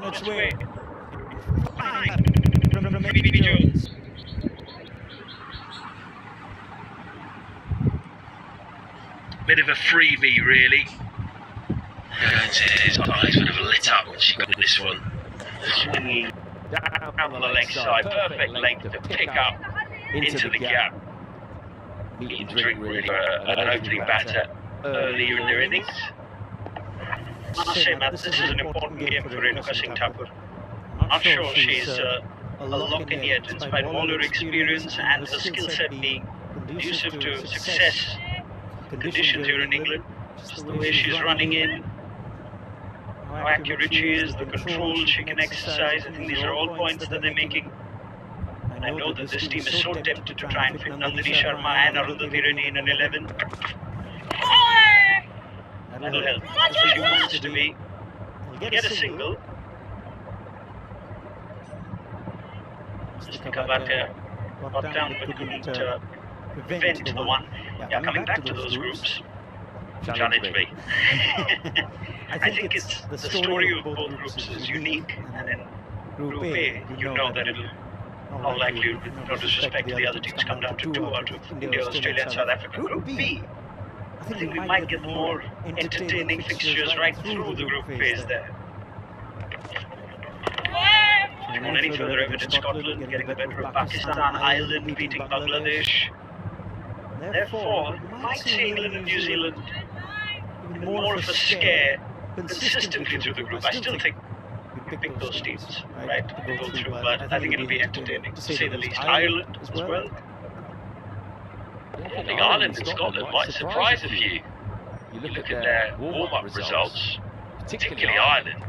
its way. From Amy Jones. Bit of a freebie, really. His eyes would have lit up when she got this one. Swinging down the leg side, perfect length to pick up into the gap. Meat and drink really an opening batter earlier in their innings. I must say, Matt, this is an important game for Renuka Singh Thakur. I'm not sure she's a lock in yet, in spite of all her experience and her skill set being conducive to success conditions here in England. Just the way she's running in, how accurate she is, the control she can exercise. I think these are all points that they're making. And I know that this team is so tempted to try and fit Nandini Sharma and Arundhati Reddy in an 11. That'll help. That's where she wants to be. Get a single. Kabata got down but couldn't prevent the one. Yeah, coming back to those groups. Challenge me. I think it's the story of both groups is unique, and then Group A, you know that it'll all likely, with no disrespect to the other teams, come down to 2 out of India, Australia and South Africa. Group B, I think we might get more entertaining fixtures right through the group phase there. On any further evidence, Scotland getting the better of Pakistan, Ireland beating Bangladesh. Therefore, we might see England and New Zealand even more of a scare consistently through the group. I still think we pick those teams, right, to go through, but I think it'll be entertaining, to say the least. Ireland as well. I think Ireland and Scotland might surprise a few. You look at their warm-up results, particularly Ireland.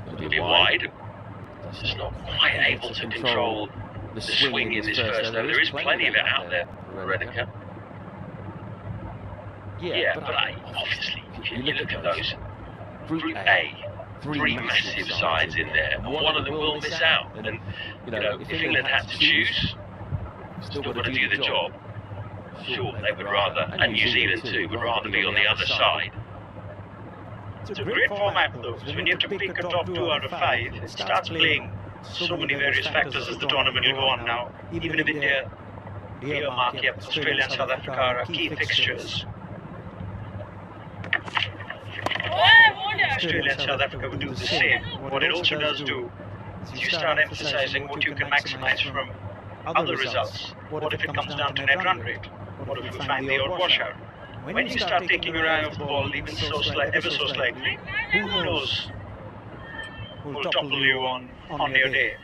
It's a bit wide. It's not quite able to control the swing in this first over. There is plenty of it out there for Renica. Yeah, but obviously, if you look at those, Group A, 3 massive sides in there, and one of them will miss out. And, you know, if England had to choose, still got to do the job. Sure, they would rather, and New Zealand too, would rather be on the other side. It's a great format though, because when you have to pick a top 2 out of 5, it starts playing so many various factors as the tournament will go on now. Even if India, earmark, yep, Australia and South Africa are key fixtures. Australia and South Africa would do the same. What it also does do is you start emphasizing what you can maximize from other results. What if it comes down to net run rate? What if we find the odd washout? When you start taking your eye off the ball, even ever so slightly, who knows who will topple you on your day?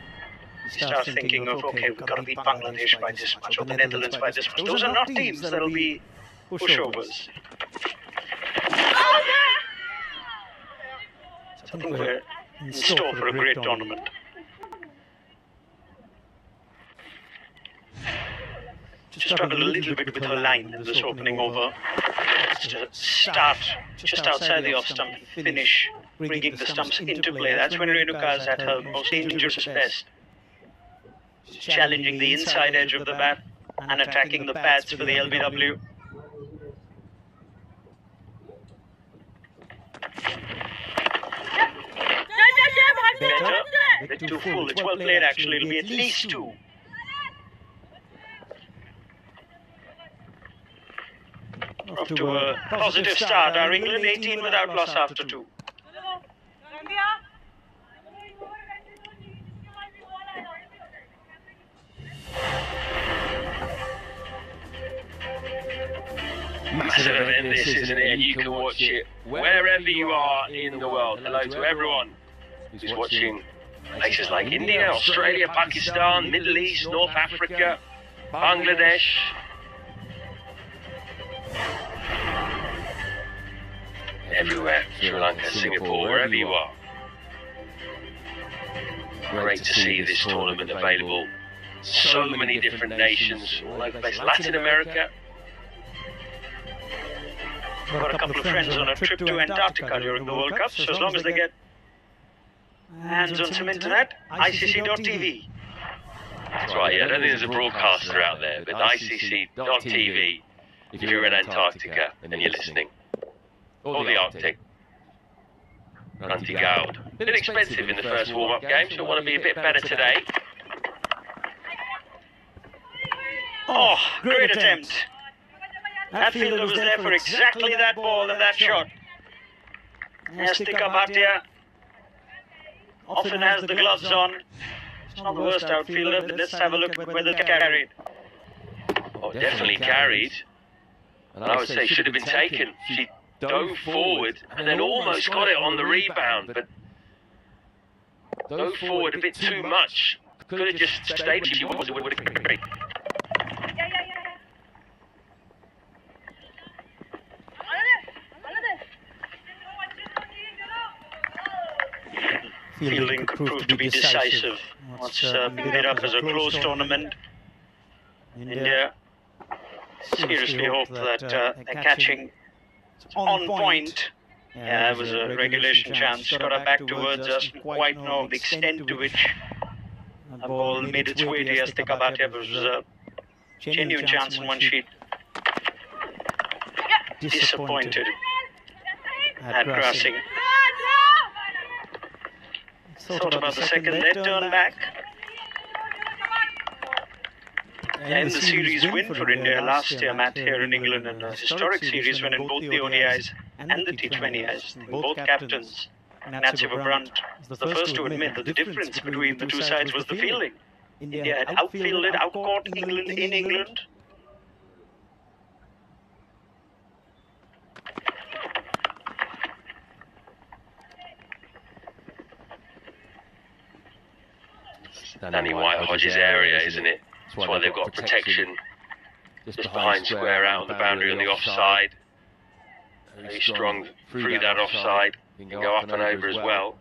You start thinking of, okay, we've got to beat Bangladesh by this much, or the Netherlands by this much. Those are not teams that will be pushovers. I think we're in store for a great tournament. Just struggled a little bit with her line in this opening over. Start just outside the off stump, finish bringing the stumps into play. That's when Renuka is at her most dangerous best. Challenging the inside edge of the bat and attacking the pads for the LBW. Better, a bit too full. It's well played actually. It'll be at least 2. Off to a positive start. Our England 18 without loss after 2. Massive event this, isn't it? And you can watch it wherever you are in the world. Hello to everyone who's watching places like India, Australia, Pakistan, Middle East, North Africa, Bangladesh. Everywhere, Sri Lanka, Singapore, wherever you are. Great to see this tournament available. So many different nations all over the place. Latin America. I've got a couple of friends on a trip to Antarctica during the World Cup, so as long as they get hands on some internet, ICC.tv. That's right, yeah, I don't think there's a broadcaster out there, but ICC.tv, if you're in Antarctica and you're listening. Or the Arctic. Grunty Gould. A bit expensive in the first warm-up game, so want to be a bit better today. Oh, great attempt. That fielder was there for exactly that ball and that shot. Yes, Tikka Bhatia often has the gloves on. It's not the worst outfielder, but let's have a look at whether they carried. Oh, definitely carried. And I would say should have been taken. She dove forward and then almost got it on the rebound, but dove forward a bit too much. Could have just stayed where she was, it would have been great. Fielding could prove to be decisive. What's made up as a close tournament. India seriously hope that they're catching on point. Yeah, it was a regulation chance. Got her back towards us. Didn't quite know the extent to which the ball made its way to Tikka Bhatia, but it was a genuine chance in one sheet. Disappointed at grassing. Thought about the second, they turned back. And the series win for India last year, Matt, here in England, and a historic series win in both the ODIs and the T20Is. Both captains. Nat Brandt was the first to admit that the difference between the two sides was the fielding. India had outfielded, outcaught England in England. Danny Whitehodge's area, isn't it? That's why they've got protection just behind square out on the boundary on the offside. Very strong through that offside. Can go up and over as well.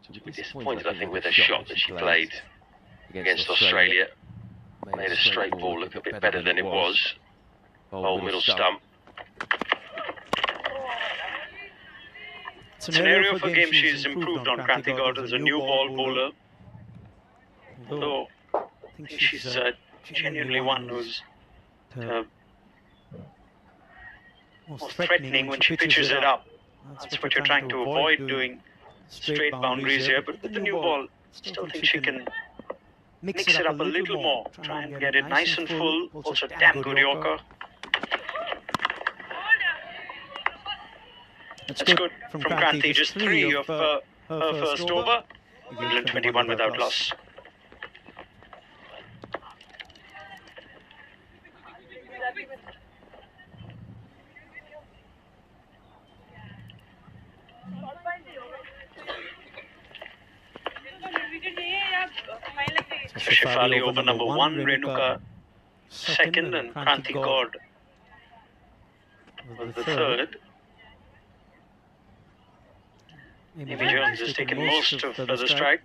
She'll be disappointed, I think, with the shot that she played against Australia. Made a straight ball look a bit better than it was. Old middle stump. It's an area for game she's improved on. Grunty Gould as a new ball bowler. Though I think she's genuinely one who's most threatening when she pitches it up. That's what you're trying to avoid doing, straight boundaries here. But with the new ball, still think she can mix it up a little more. Try and get it nice and full. Also damn good Yorker. That's good from Grunty, just 3 of her first over. England 21 without loss. Shefali over number 1, Renuka second, and Grunty Gould was the third. Maybe Jones has taken most of the strike.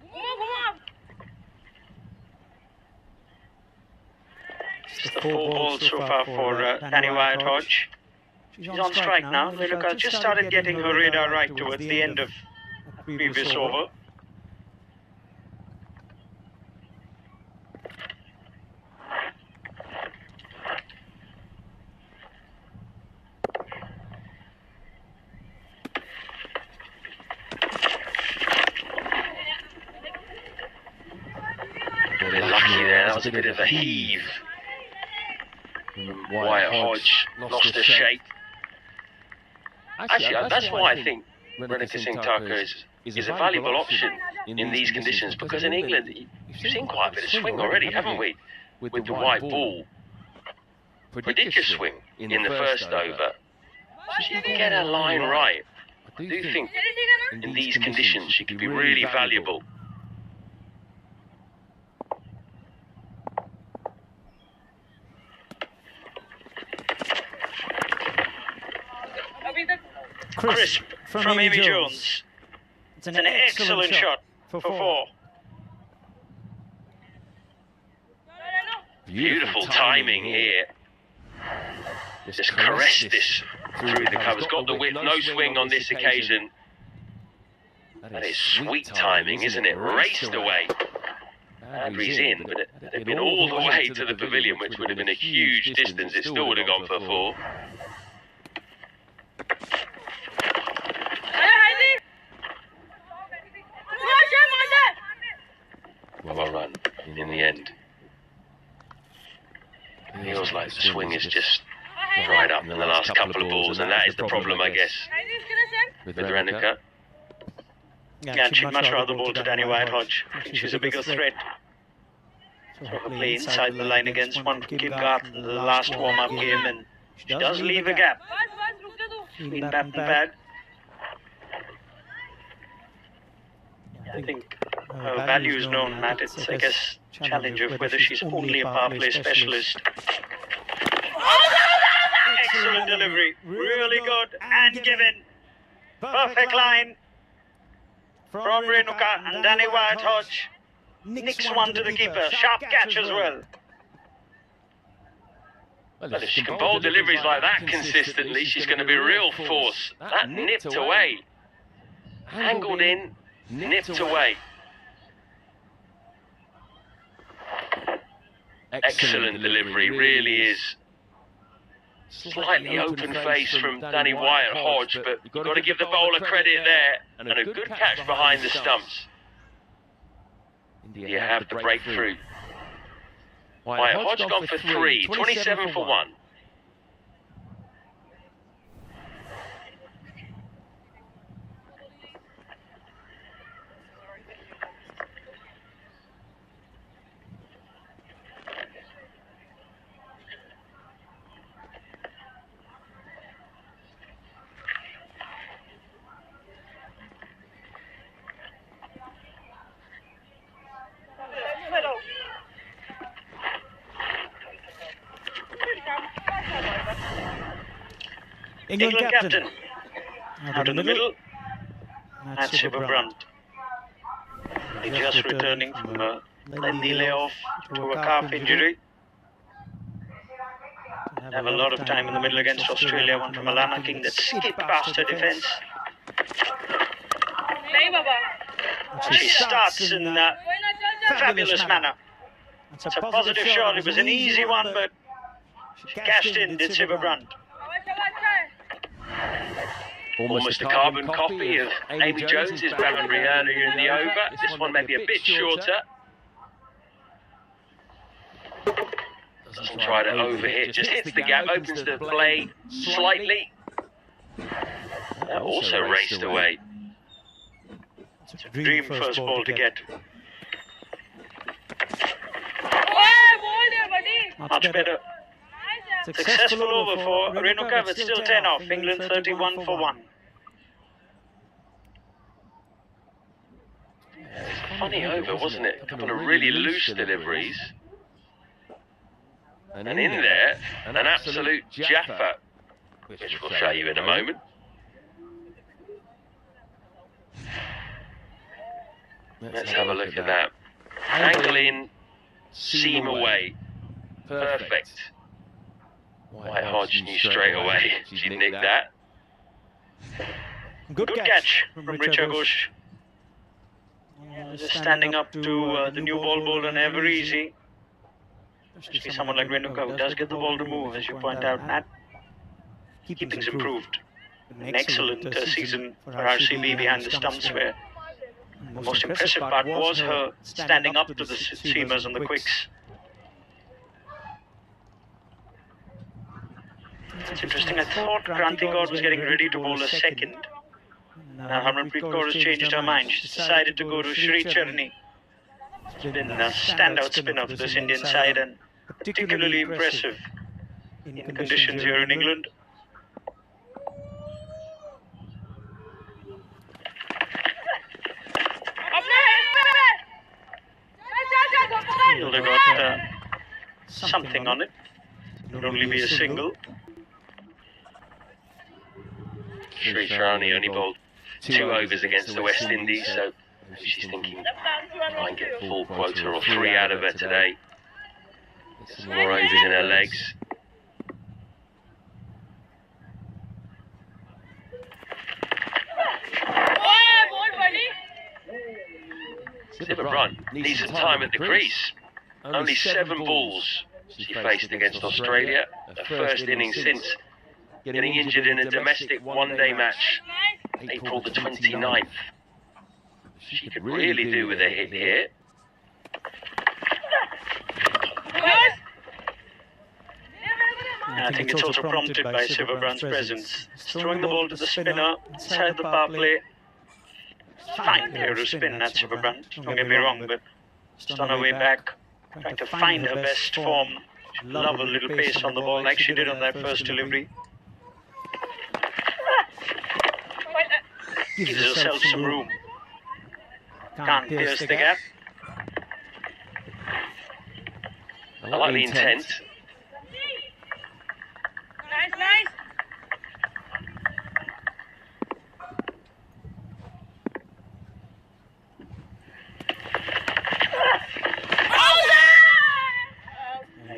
It's the 4 balls so far for Danny Whitehodge. She's on strike now. Renuka just started getting her radar right towards the end of the previous over. Lucky there, that was a bit of a heave. Whitehodge lost the shape. Actually, that's why I think Renuka Singh Thakur is a valuable option in these conditions, because in England, you've seen quite a bit of swing already, haven't we? With the white ball. Prodigious swing in the first over. She didn't get her line right. I do think in these conditions she could be really valuable. Crisp from Amy Jones. It's an excellent shot for 4. Beautiful timing here. Just caressed this through the covers. Got the width, no swing on this occasion. That is sweet timing, isn't it? Raced away. Andrews in, but it had been all the way to the pavilion, which would have been a huge distance. It still would have gone for 4. feels like the swing is just dried up in the last couple of balls, and that is the problem, I guess, with Renuka. Yeah, she'd much rather bowl to Danny White-Hodge. She's a bigger threat. So her play inside the line against one from Kim Garth in the last warm-up game, and she does leave a gap. Clean bat and pad. I think her value is known, Matt. It's, I guess, challenge of whether she's only a power play specialist. Excellent delivery. Really good and given. Perfect line from Renuka and Danny White-Hodge. Nicks one to the keeper. Sharp catch as well. Well, if she can bowl deliveries like that consistently, she's going to be a real force. That nipped away. Angled in, nipped away. Excellent delivery, really is. Slightly open face from Danny White-Hodge, but you've got to give the bowler credit there, and a good catch behind the stumps. You have the breakthrough. White-Hodge gone for 3, 27 for 1. England captain. Out in the middle. Matchindia Brunt. Just returning from a lengthy layoff to a calf injury. Have a lot of time in the middle against Australia. One from Alana King that skipped past her defence. She starts in a fabulous manner. It's a positive shot. It was an easy one, but she cashed in, did Matchindia Brunt. Almost a carbon copy of Amy Jones's boundary earlier in the over. This one may be a bit shorter. Doesn't try to overhit, just hits the gap, opens the blade slightly. That also raced away. It's a dream first ball to get. Much better. Successful over for Renuka, but still 10 off. England 31 for 1. Funny over, wasn't it? A couple of really loose deliveries. And in there, an absolute japper, which we'll show you in a moment. Let's have a look at that. Angle in, seam away. Perfect. White-Hodge knew straight away she'd nicked that. Good catch from Richard Ghosh. Just standing up to the new ball bowler never easy. Especially someone like Renuka who does get the ball to move, as you point out, Matt. Keeping's improved. An excellent season for RCB behind the stumps, where the most impressive part was her standing up to the seamers on the quicks. It's interesting, I thought Kranti Kaur was getting ready to bowl a second. Now Harmanpreet Kaur has changed her mind. She's decided to go to Sri Charni. She's been a standout spinner for this Indian side and particularly impressive in conditions here in England. Fielder got something on it. It'll only be a single. Sri Charni only bowled 2 overs against the West Indies, so she's thinking try and get a full quota or 3 out of her today. Get some more overs in her legs. Matchindia Brunt needs some time at the crease. Only 7 balls she faced against Australia, her first innings since getting injured in a domestic one-day match, April the 29th. She could really do with a hit here. I think it's also prompted by Silverbrand's presence. Throwing the ball to the spinner inside the power play. Fine player to spin, that's Silverbrand. Don't get me wrong, but just on her way back, trying to find her best form. Love a little pace on the ball like she did on that first delivery. Gives herself some room. Can't pierce the gap. I like the intent. Nice.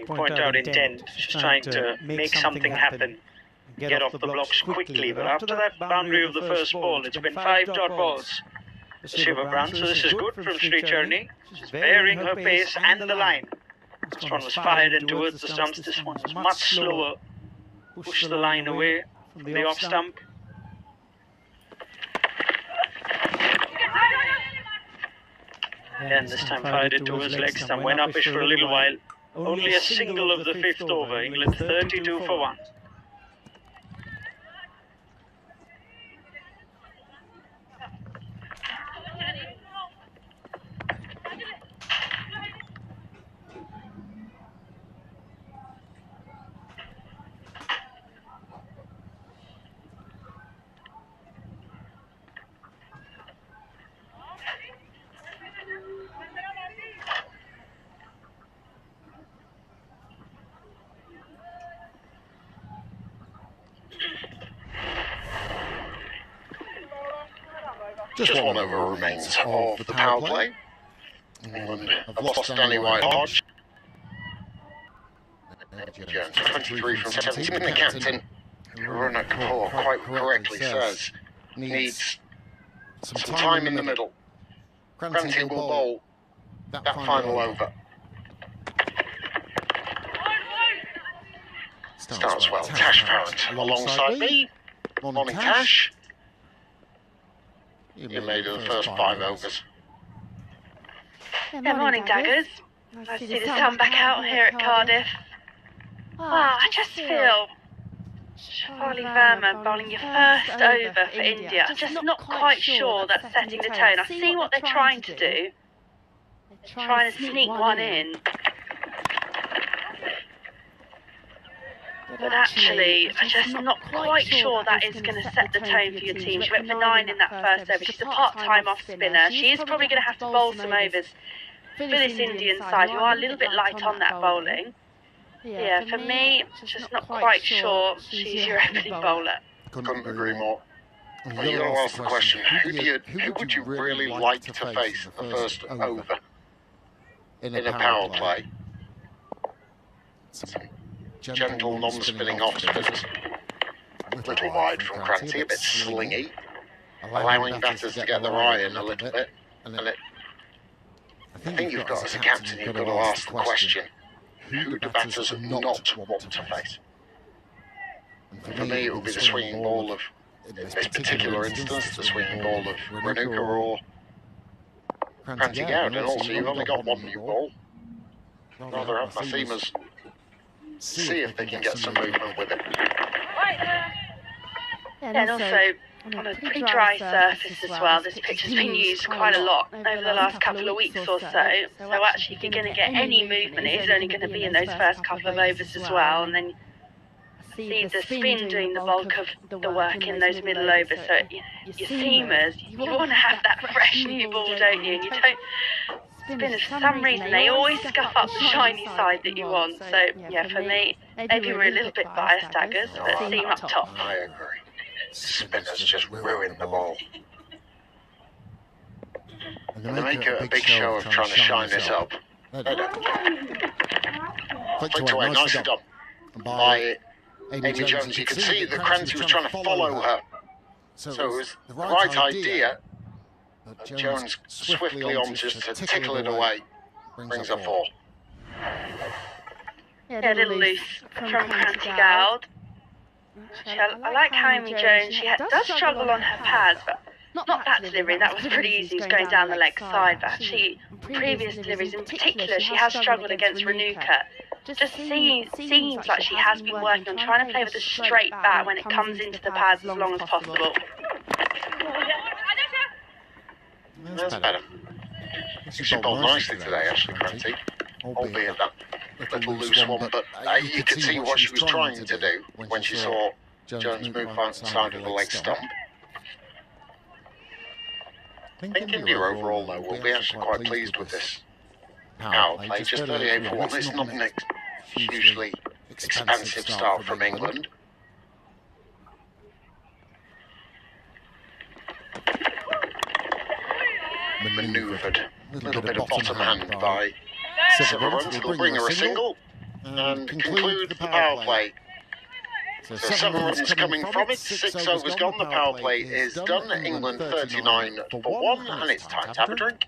Point out intent, just trying to make something happen, get off the blocks quickly. But after that boundary of the first ball, it's been 5 dot balls for Silverbrand, so this is good from Street Journey. She's varying her pace and the line. This one was fired in towards the stumps, this one was much slower. Push the line away from the off stump. And this time fired it towards leg stump, went uppish for a little while. Only a single of the 5th over, England 32 for 1. Just one over remains of the power play. England have lost Stanley White-Hodge. Jones, 23 from 17. The captain, Runa Kapoor, quite correctly says, needs some time in the middle. Cranty will bowl that final over. Starts well. Tash Parent alongside me. Morning, Tash. You made it the first 5 overs. Yeah, morning, Daggers. Nice to see the sun back out here at Cardiff. Wow, I just feel Shafali Verma bowling your first over for India. I'm just not quite sure that's setting the tone. I see what they're trying to do. They're trying to sneak one in. But actually, I'm just not quite sure that is going to set the tone for your team. She went for 9 in that first over. She's a part-time off-spinner. She is probably going to have to bowl some overs for this Indian side, who are a little bit light on that bowling. Yeah, for me, just not quite sure she's your opening bowler. Couldn't agree more. Well, you got to ask the question, who would you really like to face at the first over in a power play? Some gentle, non-spinning off-spinners. A little wide from Cranty, a bit slingy, allowing batters to get their eye in a little bit. And I think you've got, as a captain, you've got to ask the question, who do batters not want to face? And for me, it would be the swinging ball of, in this particular instance, the swinging ball of Renuka or Cranty Gowd. And also, you've only got one new ball. Rather have my seamers see if they can get some movement with it. And also, on a pretty dry surface as well, this pitch has been used quite a lot over the last couple of weeks or so. So actually, if you're going to get any movement, it is only going to be in those first couple of overs as well. And then see the spin doing the bulk of the work in those middle overs. So your seamers, you want to have that fresh new ball, don't you? And you don't spinners, for some reason, they always scuff up the shiny side that you want. So yeah, for me, maybe we're a little bit biased, Daggers, but seam up top. I agree. Spinners just ruin the ball. And they make a big show of trying to shine this up. They don't. Flicked away, nicely done by Amy Jones. You could see that Cranty was trying to follow her. So it was the right idea, but Jones swiftly on just to tickle it away, brings her 4. Yeah, a little loose from Cranty Gowd. I like how Amy Jones, she does struggle on her pads, but not that delivery, that was pretty easy, it was going down the leg side, but actually previous deliveries in particular, she has struggled against Renuka. just seems like she has been working on trying to play with a straight bat when it comes into the pads as long as possible. That's better. She bowled nicely today, actually, Cranty. Albeit that little loose one, but you could see what she was trying to do when she saw Jones move outside of the leg stump. I think India overall, though, will be actually quite pleased with this power play. Just 38 for 1. It's not an hugely expensive start from England. Manoeuvred. A little bit of bottom hand by Silverhunt. It'll bring her a single and conclude the power play. So 7 runs coming from it, 6 overs gone, the power play is done. England 39 for 1, and it's time to have a drink.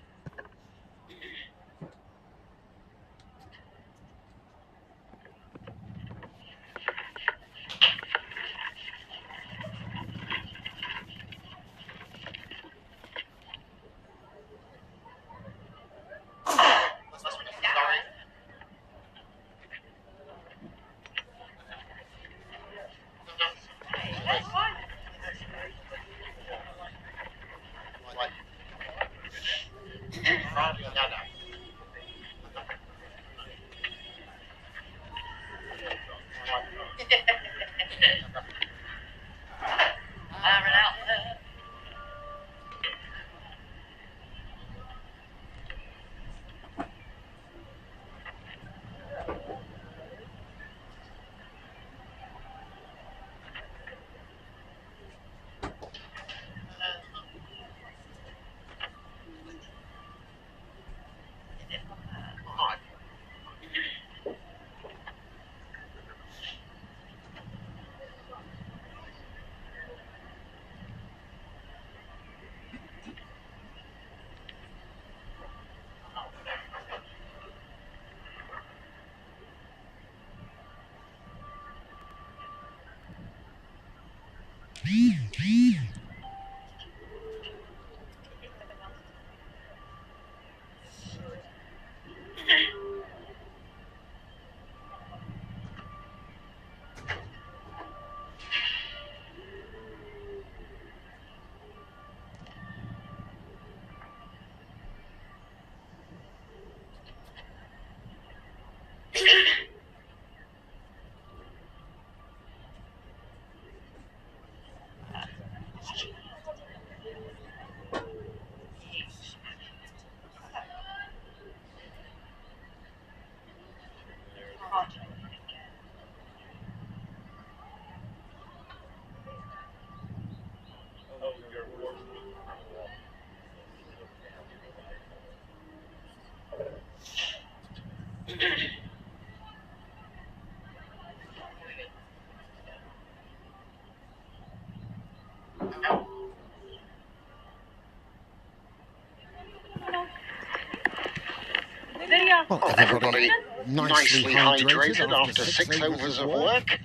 Well, everybody nicely hydrated after 6 overs of work.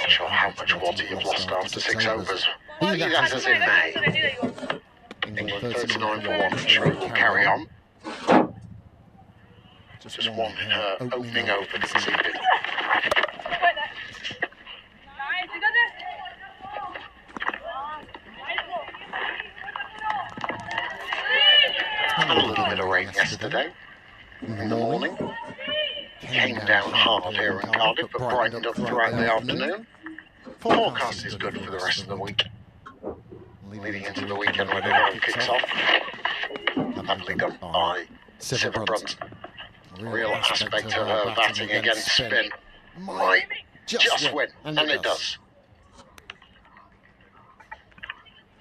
Not sure how much water you've lost after 6 overs. Be that as it may. England 39 for 1, I'm sure it will carry on. Just one in her opening over conceded. Had a little bit of rain yesterday in the morning. Came down hard here in Cardiff, but brightened up throughout the afternoon. Forecast is good for the rest of the week. Leading into the weekend when it all kicks off. Lovely done by Silverhunt. Real aspect of her batting against spin might just win, and it does.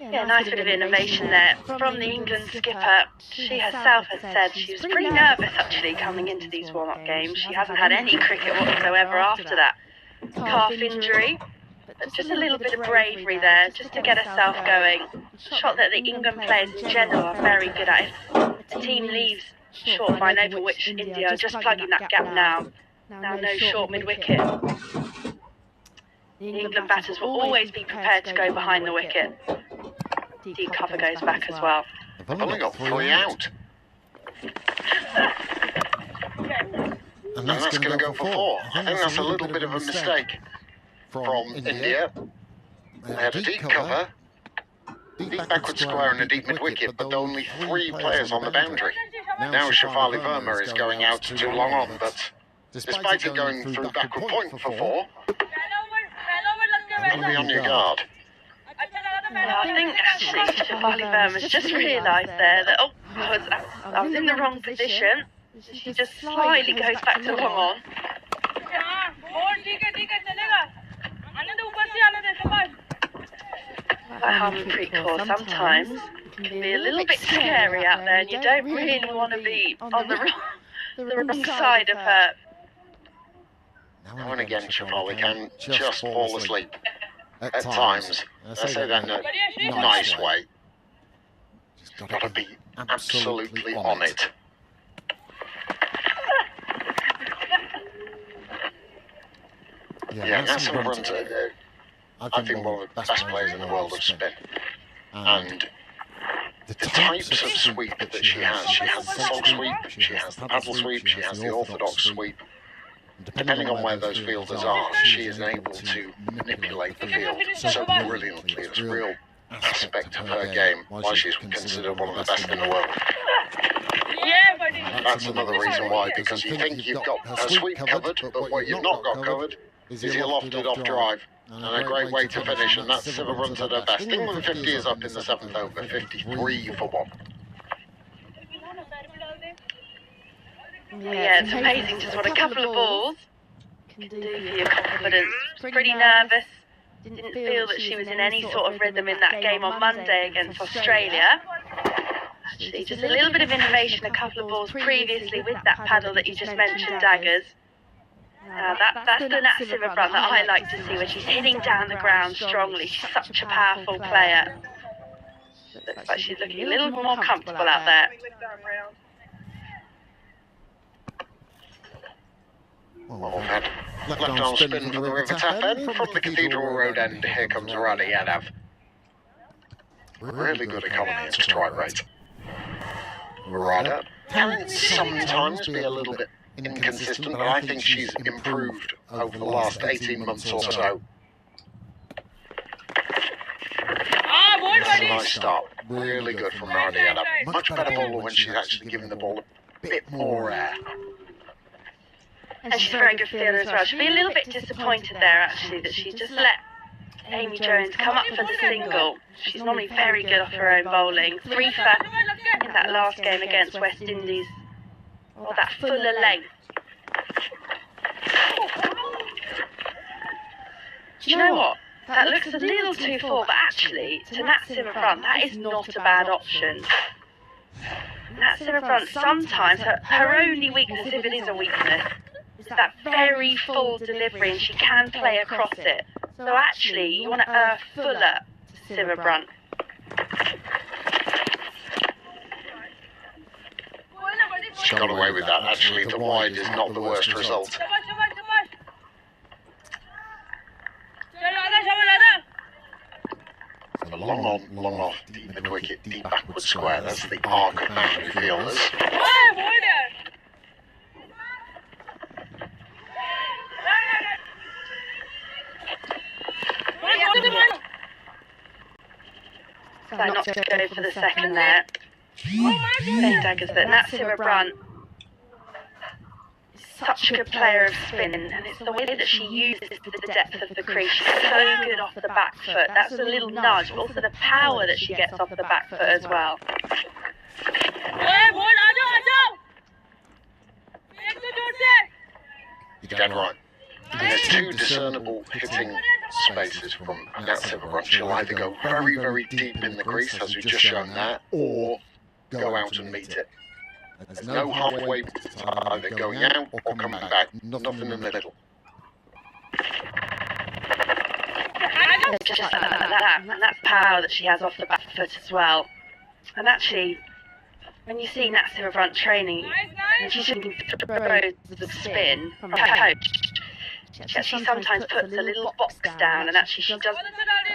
Yeah, nice bit of innovation there from the England skipper. She herself has said she was pretty nervous actually coming into these warm-up games. She hasn't had any cricket whatsoever after that calf injury. But just a little bit of bravery there, just to get herself going. Shot that the England players in general are very good at. If the team leaves short by an over, which India are just plugging that gap now. Now no short mid-wicket. The England batters will always be prepared to go behind the wicket. Deep cover goes back as well. They've only got 3 out. And that's going to go for 4. I think that's a little bit of a mistake from India. They had a deep cover, deep backward square and a deep mid-wicket, but only 3 players on the boundary. Now Shafali Verma is going out too long on, but despite it going through backward point for 4, you've got to be on your guard. Yeah, I think actually Shafali Verma's just realised there that, I was in the wrong position. She just slightly goes back to long on. That Harmanpreet course sometimes can be a little bit scary out there, and you don't really want to be on the wrong side of her. Now and again, Shafali can just fall asleep at times. I say that in a nice way. Just got to be absolutely on it. Yeah, Nassim runs I think one of the best players in the world of spin. And the types of sweep that she has the soul sweep, she has the paddle sweep, she has the orthodox sweep. Depending on where those fielders are, she is able to manipulate the field so brilliantly. It's a real aspect of her game, why she's considered one of the best in the world. That's another reason why, because you think you've got her sweep covered, but what you've not got covered is your lofted off drive. And a great way to finish, and that's 7 runs at her best. England 50 is up in the 7th over, 53 for 1. Yeah, it's amazing just what a couple of balls can do for your confidence. Pretty nervous, didn't feel that she was in any sort of rhythm in that game on Monday against Australia. Actually, just a little bit of innovation, a couple of balls previously with that paddle that you just mentioned, daggers. That's the Nat Sivabrant that I like to see when she's hitting down the ground strongly. She's such a powerful player. Looks like she's looking a little more comfortable out there. Well, we've had left arm spin for the river tap end from the Cathedral Road end. Here comes Radha Yadav. Really good economy and strike rate. Radha can sometimes be a little bit inconsistent, but I think she's improved over the last 18 months or so. That's a nice start. Really good from Radha Yadav. Much better bowler when she's actually giving the ball a bit more air. And she's a very good fielder as well. She'll be a little bit disappointed there, actually, that she just let Amy Jones come up for the single. She's normally very good off her own bowling. 3 for in that last game against West Indies. Or that fuller length. Do you know what? That looks a little too full, but actually, to Nat Sivabrant, that is not a bad option. Nat Sivabrant, sometimes her only weakness, if it is a weakness, is that very full delivery, and she can play across it. So actually, you want to fuller to Sivabrant. She got away with that. Actually, the wide is not the worst result. The long on, long off, deep mid-wicket, deep backward square. That's the arc of boundary fielders. So not to go for the second there. Playing daggers that Nat Sivabrant is such a good player of spin, and it's the way that she uses the depth of the crease. She's so good off the back foot. That's a little nudge, but also the power that she gets off the back foot as well. You're dead right. There's 2 discernible hitting spaces from Nat Sivabrant. She'll either go very, very deep in the crease, as we've just shown there, or go out and meet it. There's no halfway, either going out or coming back. Nothing in the middle. Just like that, and that's power that she has off the back foot as well. And actually, when you see Nat Sivabrant training, and she's shooting throws of spin from her coach, She sometimes puts a little box down, and actually she does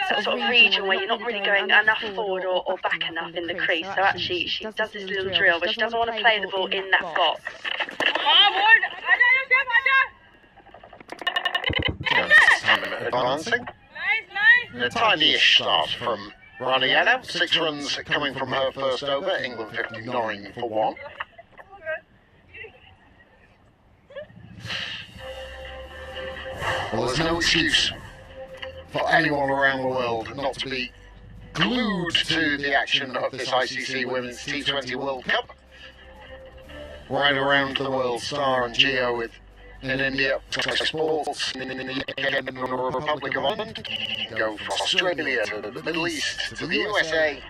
that sort of region where you're not really going enough forward or back enough in the crease. So actually she does this little drill, but she doesn't want to play the ball in that box. Advancing. A tiny-ish start from Ranietta. 6 runs coming from her first over. England 59 for 1. Well, there's no excuse for anyone around the world not to be glued to the action of this ICC Women's T20 World Cup. Right around the world, Star and Geo in India, Sports in the UK and the Republic of Ireland. Go from Australia to the Middle East to the USA.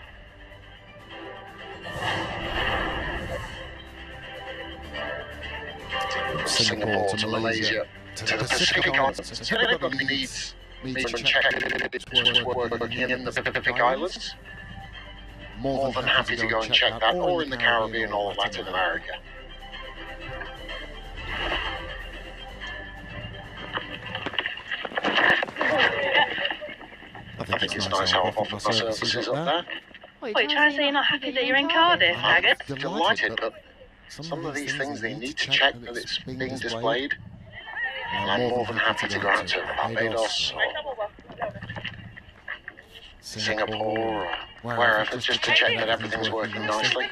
Singapore to Malaysia to the Pacific Islands. Anybody needs to check it's working in the Pacific Islands, more than happy to go and check that, or in the Caribbean or Latin America. I think it's nice how I've offered my services up there. What, you're trying to say you're not happy that you're in Cardiff, Agate? I'm delighted, but some of these things they need to check that it's being displayed. And I'm more than happy to go out to Barbados or Singapore or wherever, just to check that everything's working nicely.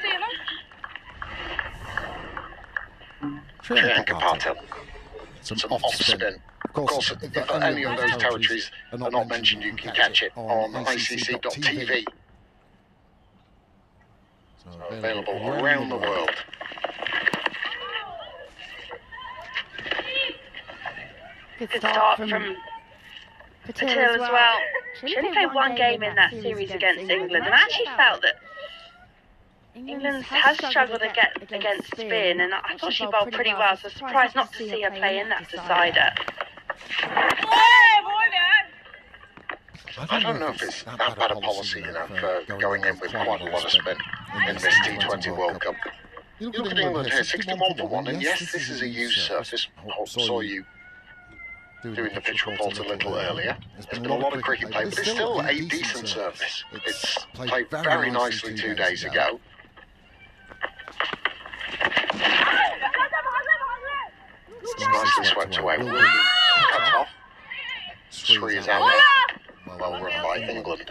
Sri Lanka Patel. Some off-spin. Of course, if any of those territories are not mentioned, you can catch it on ICC.tv. So available around the world. Good start from Patel as well. She only played one game in that series against England, and I actually felt that England has struggled against spin, and I thought she bowled pretty well, so I was surprised not to see her play in that decider. I don't know if it's that bad a policy, for going in with quite a lot of spin in this T20 World Cup. You look at England here, 61 for 1, and yes, this is a used surface. I saw you doing the pitch report a little earlier. There's been a lot of cricket play, but it's still a decent surface. It's played very nicely 2 days ago. It's nicely swept away. Cut off. Sri is out there. Well run by England.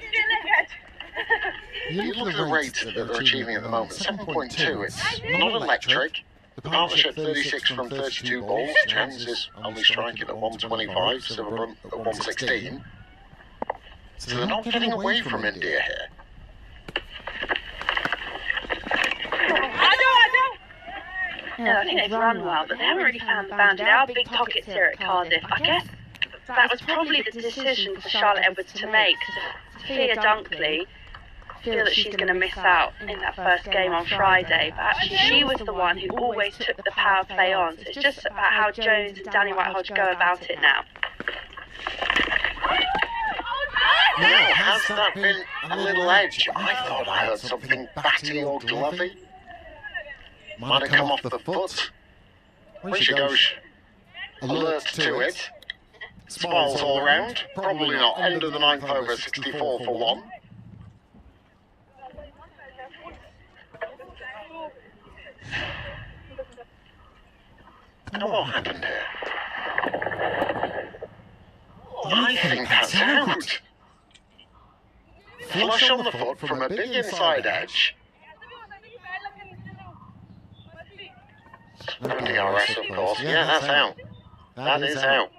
You look at the rates that they're achieving at the moment, 7.2. It's not electric. The partnership 36 from 32 balls. Chance is only striking at 125, Silverbrun at 116. So they're not getting away from India here. Yeah, I think they've run well, but they haven't really found the boundary. There are big pockets here at Cardiff. I guess that was probably the decision for Charlotte Edwards to make. Sophia Dunkley, I feel that she's going to miss out in that first game on Friday, but actually she was the one who always took the power play on, so it's just about how Jones and Danny Whitehodge go about it now. Now, has that been a little edge? I thought I heard something batty or glovey. Might have come off the foot. When she goes alert to it. Smiles all around. Probably not. End of the 9th over, 64 for 1. Now what happened here? I think that's out. Flush on the foot from a big inside edge. DRS, of course. Yeah, that's out. That is out.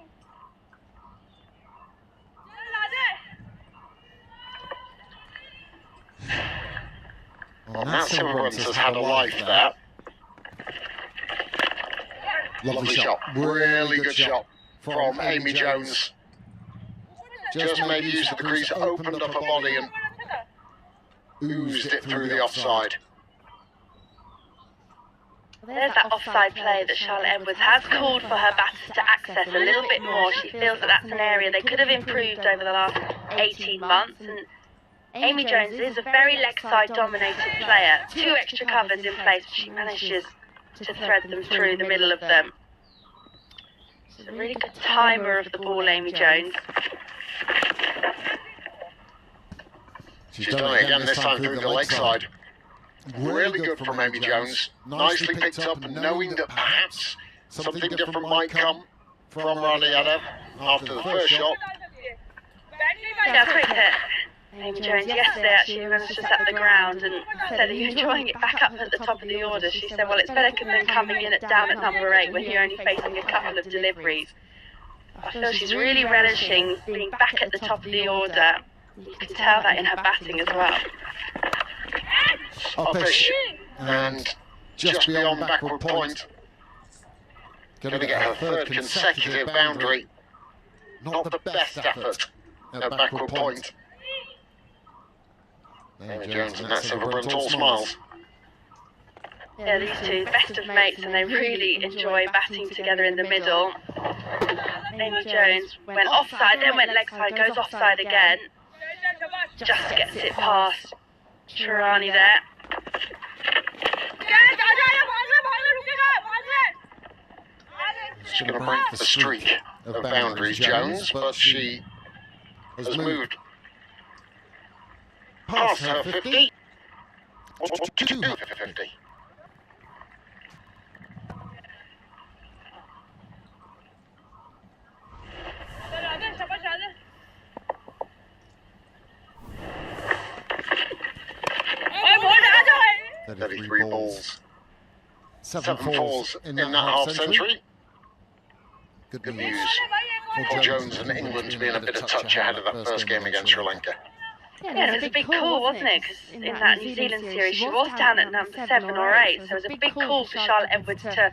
Well, Matt Silverbrun has had a life there. Lovely shot. Really good shot from Amy Jones. Just made use of the crease, opened up her body and oozed it through the offside. There's that offside play that Charlotte Edwards has called for her batters to access a little bit more. She feels that that's an area they could have improved over the last 18 months. And Amy Jones is a very leg side dominated player. 2 extra covers in place, but she manages to thread them through the middle of them. She's a really good timer of the ball, Amy Jones. She's done it again, this time through the leg side. Really good from Amy Jones. Nicely picked up, and knowing that perhaps something different might come from Radiada after the first shot. Yeah, great hit. Amy Jones yesterday actually was just at the ground and said, "Are you enjoying it back up at the top of the order?" She said, "Well, it's better than coming in down at number 8 when you're only facing a couple of deliveries." I feel she's really relishing being back at the top of the order. You can tell that in her batting as well. Uppish and just beyond backward point. Going to get her third consecutive boundary. Not the best effort at backward point. Amy Jones and Nat Silverbrand all smiles. Yeah, these two, best of mates, and they really enjoy batting together in the middle. Amy Jones went offside, then went leg side, goes offside again. Just gets it past Shirani there. She's going to break the streak of boundaries, Jones, but she has moved past her 50. Or to her 50. Thirty-three balls, 7 fours in that half century. Good news for Jones and England to be in a bit of touch ahead of that first game against Sri Lanka. Yeah, it was a big call, wasn't it? Because in that New Zealand series, she was down at number 7 or 8, so it was a big call for Charlotte Edwards to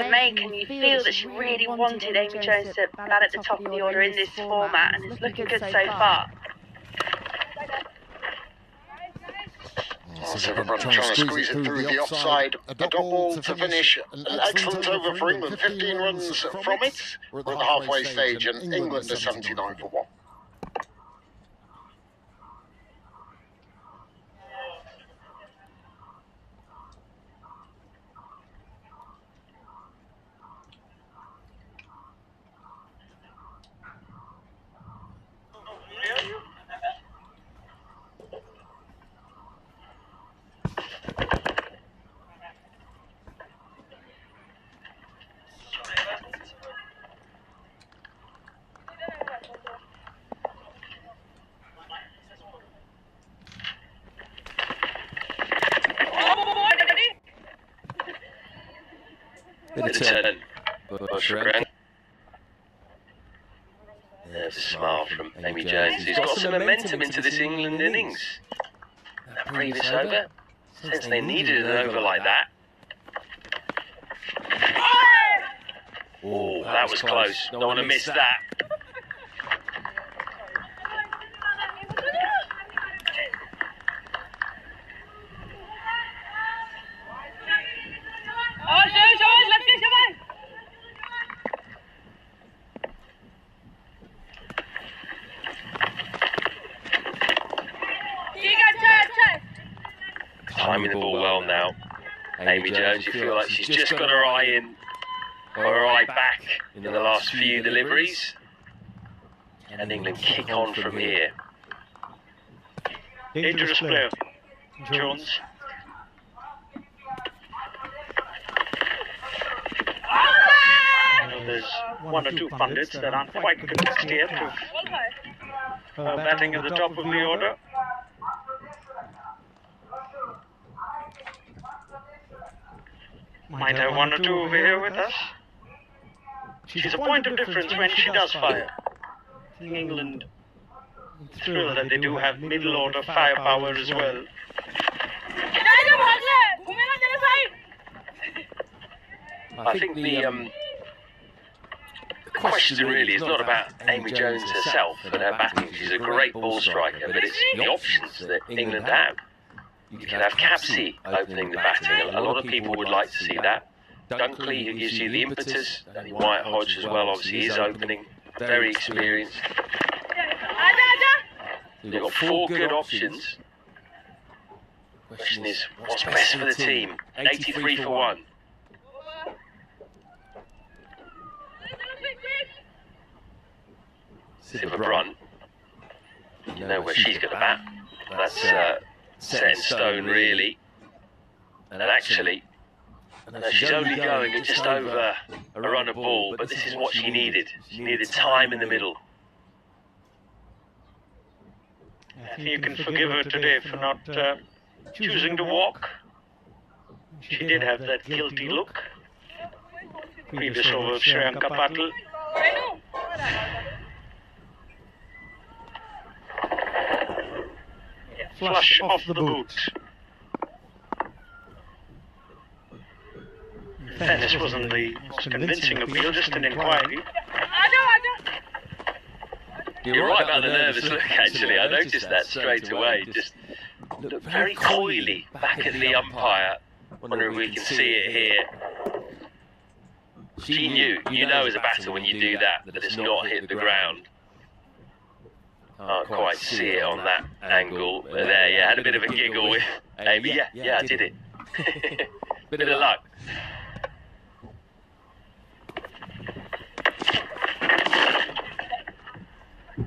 make, and you feel that she really wanted Amy Jones to bat at the top of the order in this format, and it's looking good so far. Silverbrand trying to squeeze it through the offside. A dot ball to finish. An excellent over for England. 15 runs from it. We're at the halfway stage, and England are 79 for 1. Bit of turn. There's a smile from Amy Jones, who's got some momentum into this England innings. That previous over, since they needed an over like that. Oh, that was close. Don't want to miss that. Timing the ball well now. Amy Jones, you feel like she's just got her eye in, or her eye back in the last few deliveries. And England kick on from here. Dangerous player, Jones. There's one or two pundits that aren't quite convinced yet of batting at the top of the order. Might have one or two over here with us. She's a point of difference when she does fire. I think England feel that they do have middle order firepower as well. I think the question really is not about Amy Jones herself and her batting. She's a great ball striker, but it's the options that England have. You could have Capsey opening the batting. A lot of people would like to see that. Dunkley, who gives you the impetus. Danny White Hodge as well, obviously, is opening. Very experienced. You've got 4 good options. Question is, what's best for the team? 83 for 1. Siva Brunt. You know where she's going to bat. That's set in stone, really. And actually, she's only going at just over a run of ball, but this is what she needed. She needed time in the middle. I think you can forgive her today for not choosing to walk. She did have that guilty look. Previous over of Shriyanka Patil. Flush off the boot. In fairness, wasn't the most convincing appeal, just an inquiry. You're right about the nervous look, actually. I noticed that straight away. Just looked very coyly back at the umpire. Wondering if we can see it here. She knew, you know as a batter when you do that it's not hit the ground. Can't quite see it on that angle. But there, yeah, had a bit of a giggle with Amy. Yeah, I did it. Bit of luck.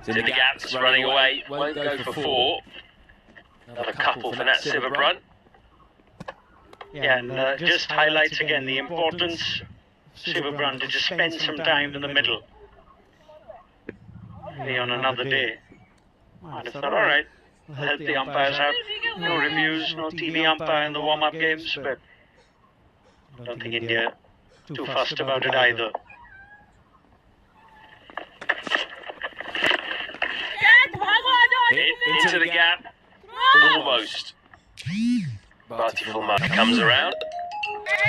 So the gap's running away, won't go for 4. Another couple for Nat Siva Brunt. Yeah, and just highlights again the importance of Siva Brunt to just spend some time in the middle. Maybe on another day. I'd have thought, alright, we'll help the umpires out. No reviews, no TV umpire in the warm-up games, but I don't think India too fussed about it either. Hit into the gap, almost. Bharti Fulmar comes around.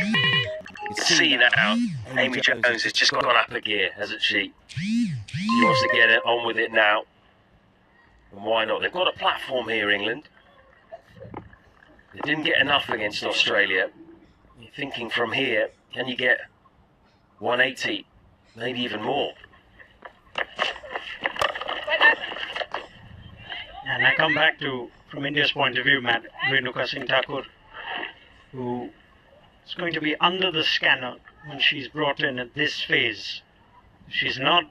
You can see now, Amy Jones has just gone up a gear, hasn't she? She wants to get it on with it now. And why not? They've got a platform here, England. They didn't get enough against Australia. You're thinking from here, can you get 180? Maybe even more. And I come back to, from India's point of view, Matt, Renuka Singh Thakur, who is going to be under the scanner when she's brought in at this phase. She's not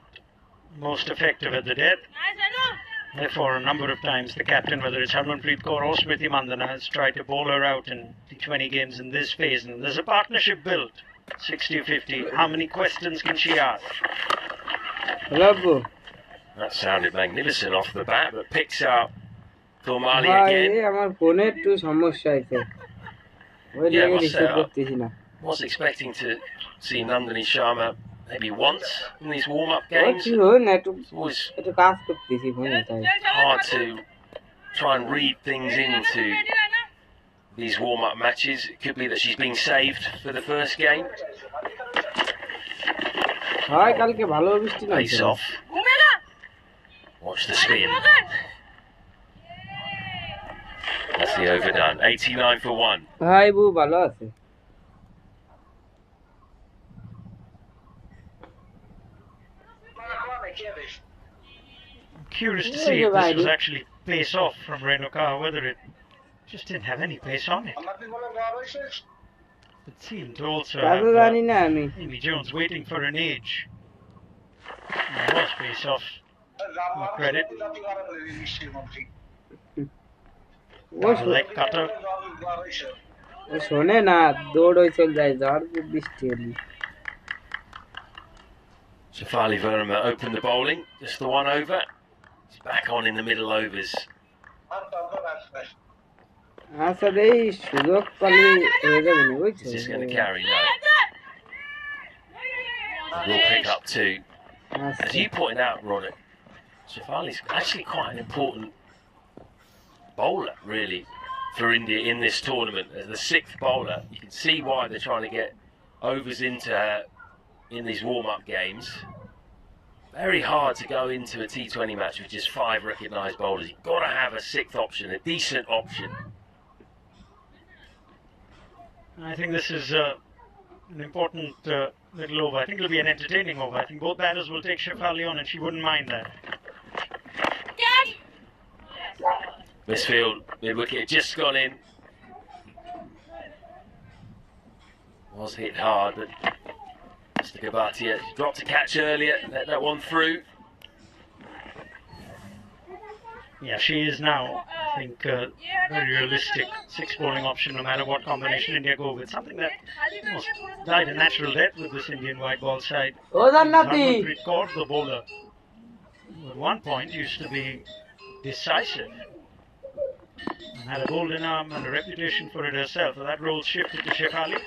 most effective at the death. Therefore, a number of times the captain, whether it's Harmanpreet Kaur or Smriti Mandhana, has tried to bowl her out in T20 games in this phase. And there's a partnership built, 60-50. How many questions can she ask? Hello. That sounded magnificent off the bat, but picks out Thormali again. Yeah, was expecting to see Nandini Sharma maybe once in these warm-up games. It's always hard to try and read things into these warm-up matches. It could be that she's being saved for the first game. Face off. Watch the spin. That's the overdone. 89 for 1. I'm curious to see if this was actually pace off from Renuka, whether it just didn't have any pace on it. It seemed to also have Amy Jones waiting for an age. And there was pace off. Credit. Leg cutter. Shafali Verma opened the bowling, just the one over. He's back on in the middle overs. Is this going to carry? No. We'll pick up 2. As you pointed out, Roderick, Shafali's actually quite an important bowler, really, for India in this tournament. As the 6th bowler, you can see why they're trying to get overs into her in these warm-up games. Very hard to go into a T20 match with just 5 recognised bowlers. You've got to have a 6th option, a decent option. I think this is an important little over. I think it'll be an entertaining over. I think both batters will take Shafali on and she wouldn't mind that. Misfield, mid-wicket, just gone in. Was hit hard, but Mr. Gabatia dropped a catch earlier, let that one through. Yeah, she is now, I think, very realistic 6 bowling option no matter what combination India go with. Something that almost died a natural death with this Indian white ball side. Harmanpreet Kaur, the bowler, at one point used to be decisive and had a golden arm and a reputation for it herself. So that role shifted to Shefali.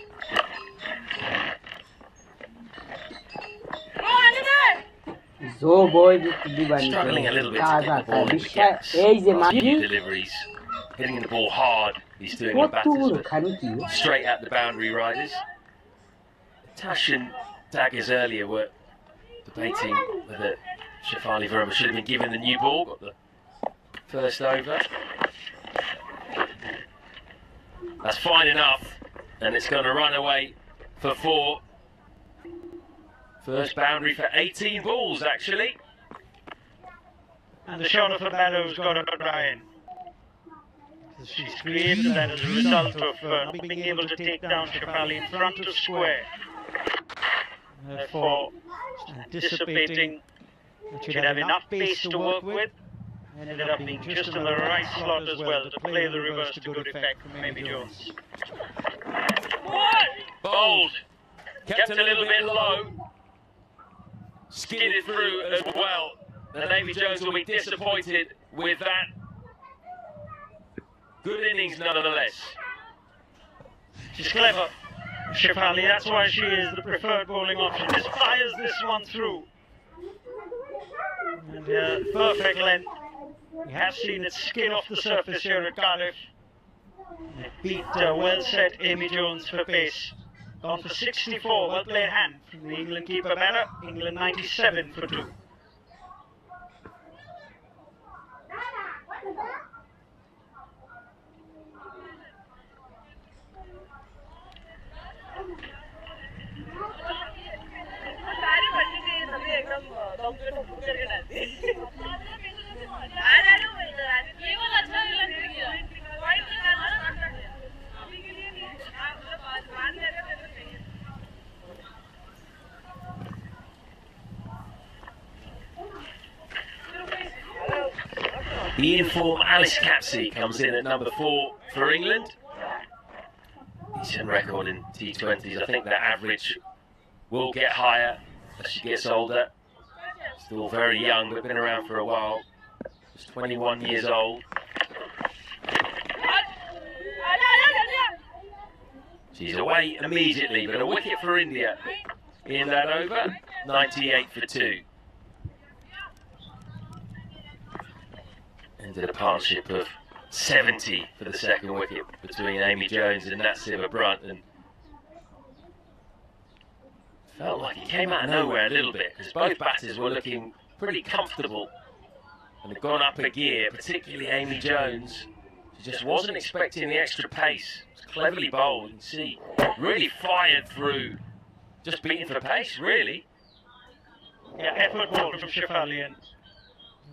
Struggling a little bit to get the ball in gaps. Last few deliveries, hitting the ball hard. He's doing the batters, but straight at the boundary riders. Tash and Daggers earlier were debating whether Shefali Verma should have been given the new ball. Got the first over. That's fine enough, and it's going to run away for 4. First boundary for 18 balls, actually. And the shot of a batter who's got a try in. She's created that as a result of not being able to take down Shefali in front of square. Therefore, anticipating that she'd have enough pace to work with, ended up being just in the right slot as well to play the reverse to good effect from Amy Jones. Bold. Kept it a little bit low. Skidded through as well. And Amy Jones will be disappointed with that. Good innings nonetheless. She's clever, Shefali, that's why she is the preferred bowling option. Just fires this one through. And perfect length. We have seen it skid off the surface here at Cardiff. It beat well-set Amy Jones for pace. Gone for 64, well-played hand from the England keeper batter. England 97 for 2. The in-form Alice Capsey comes in at number 4 for England. Decent record in T20s. I think that average will get higher as she gets older. Still very young, but been around for a while. Just 21 years old. She's away immediately, but a wicket for India in that over. 98 for 2. Ended a partnership of 70 for the second wicket between Amy Jones and Natsiva Brunt, and felt like it came out of nowhere a little bit because both batters were looking pretty comfortable and had gone up a gear, particularly Amy Jones. She just wasn't expecting the extra pace. It was cleverly bowled, you can see. Really fired through, just beating for pace, really. Yeah, effort ball from Shefali, and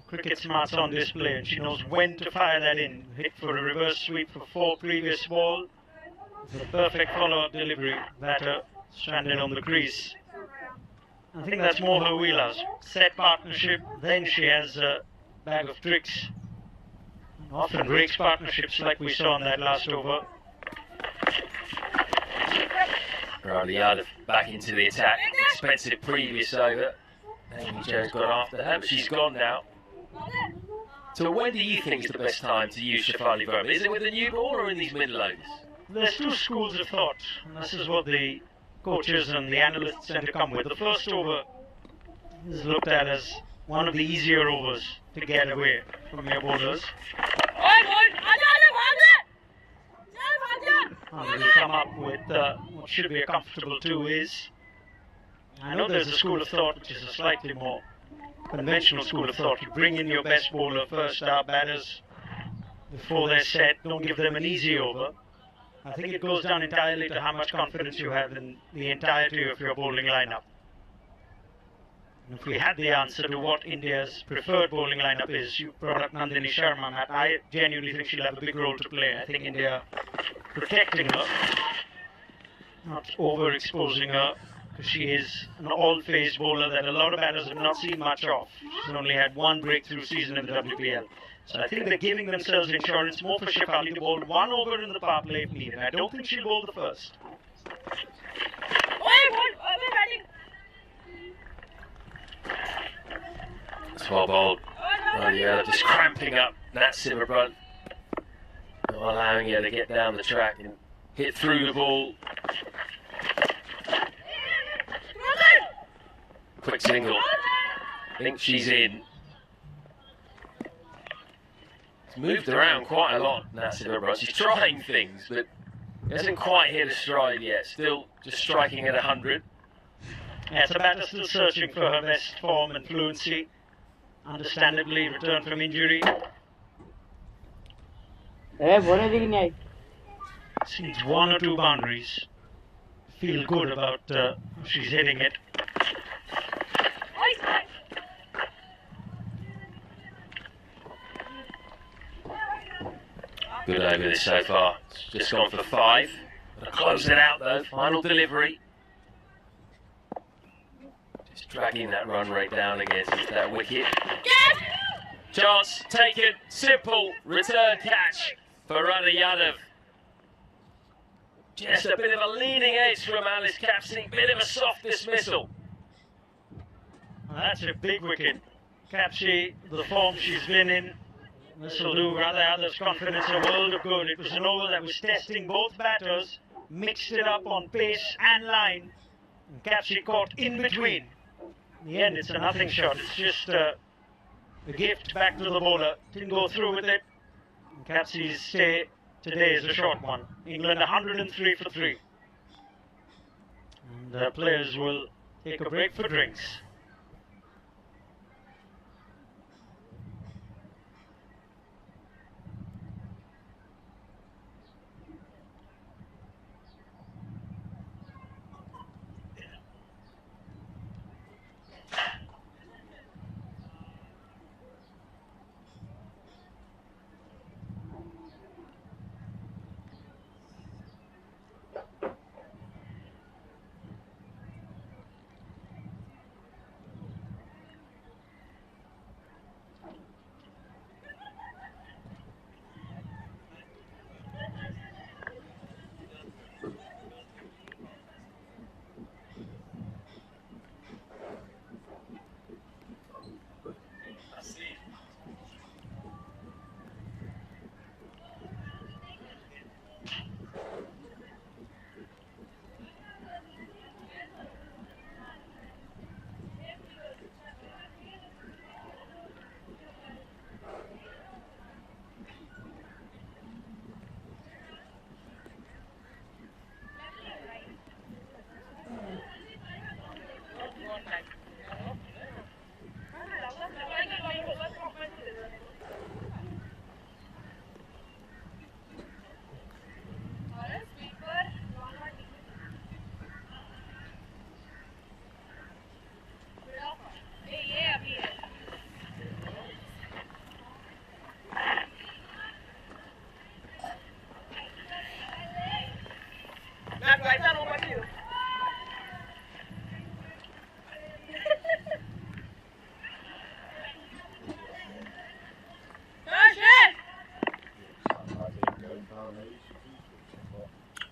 cricket smarts on display, and she knows when to fire that in. Hit for a reverse sweep for 4 previous ball. It's a perfect follow-up delivery. Batter stranded on the crease. I think that's more her wheelhouse. Set partnership, then she has a bag of tricks. Often breaks partnerships like we saw on that last over. Radiada back into the attack. Expensive previous over. Amy Jones got after her, but she's gone now. So when do you think is the best time to use Shefali Verma? Is it with the new ball or in these middle overs? There's 2 schools of thought, and this is what the coaches and the analysts tend to come with. The first over is looked at as one of the easier overs to get away from your bowlers. And we come up with what should be a comfortable 2 is. I know there's a school of thought which is a slightly more conventional school of thought. You bring in your best bowler first, our batters before they're set, don't give them an easy over. I think it goes down entirely to how much confidence you have in the entirety of your bowling lineup. And if we had the answer to what India's preferred bowling lineup is, you brought up Nandini Sharma, Matt. I genuinely think she'll have a big role to play. I think India protecting her, not overexposing her, She is an all-phase bowler that a lot of batters have not seen much of. She's only had one breakthrough season in the WPL. So I think they're giving themselves insurance more for Shefali to bowl one over in the power play if needed. I don't think she'll bowl the first. Small ball. Oh yeah, just cramping up Nat Simmerbrunt, allowing her to get down the track and hit through the ball. Quick single. I think she's in. It's moved around quite a lot, Nat Simmerbrunt. She's trying things, but hasn't quite hit a stride yet. Still just striking at 100. Yeah, it's a batter still searching for her best form and fluency. Understandably returned from injury. Seems one or two boundaries. Feel good about how she's hitting it. Good over this so far. It's just gone for 5. Gotta close it out though. Final delivery. Just dragging that run rate down against that wicket. Chance taken. Simple return catch for Rana Yadav. Just a bit of a leading edge from Alice Capsey. Bit of a soft dismissal. Well, that's a big wicket. Capsey, the form she's been in, this will do Rana Yadav's confidence a world of good. It was an over that was testing both batters, mixed it up on pace and line, and Capsey caught in between. In the end, it's a nothing shot. It's just a gift back to the bowler. Didn't go through with it. And Capsey's stay today is a short one. England 103 for 3. And the players will take a break for drinks.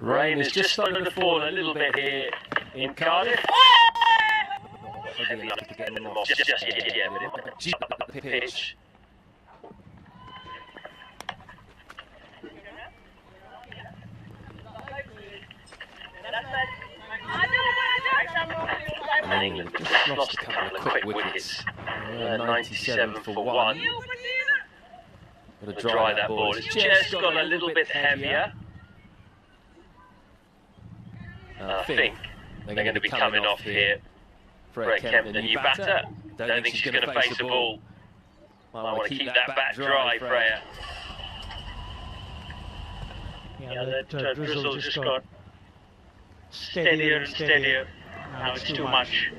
Rain is just starting to fall a little bit here in Cardiff. Getting them off just yet, but the pitch. And England just lost a couple of quick wickets. 97 for 1. Got to dry that ball. It's just got a little bit heavier. I think they're going to be coming off here. Freya Kemp, the new batter. Don't think she's going to face a ball. I want to keep that bat dry, Freya. Yeah, that drizzle just got steadier and steadier. Now it's too much.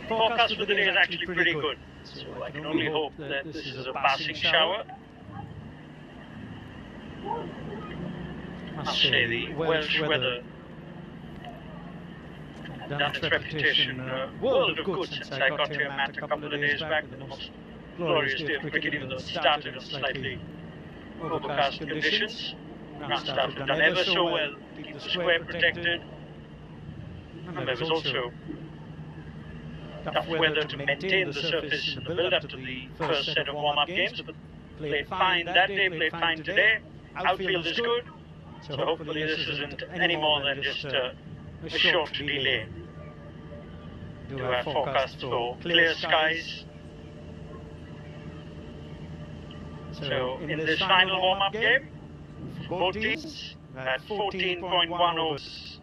Forecast for the day is actually pretty good. So I can only hope that this is a passing shower. I must say the Welsh weather done its reputation world of good since I got here, Matt, a couple of days back. The most glorious day of cricket, even though it started in slightly overcast conditions. Ground staff have done ever so well to keep the square protected. And there was also tough weather to maintain the surface in the build-up to the first set of warm-up games, but played fine that day, played fine today. Outfield is good, so hopefully this isn't any more than just a short delay. Do have forecasts for clear skies. So in this final warm-up game, both teams had 14.1 overs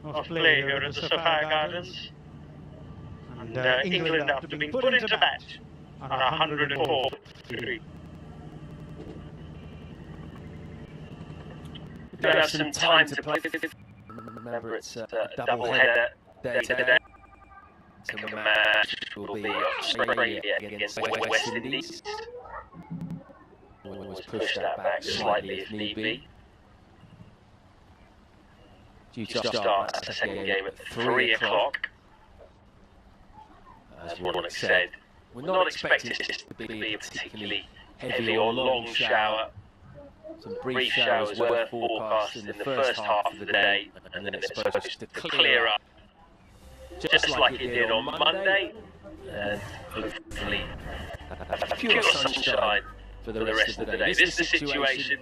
of play here at the Sapphire Gardens. And England, after being put into match, are 104-3. We have some time to play. Remember, it's a double-header day today. Second match will be Australia against West Indies. Always push that back slightly if need be. Due to start the second game at 3 o'clock. As Warnock said, we're not expecting this to be a particularly heavy or long shower. Some brief showers were forecast in the first half of the day, and then it's supposed to clear up, just like it did on Monday, and hopefully pure sunshine for the rest of the day. This is the situation.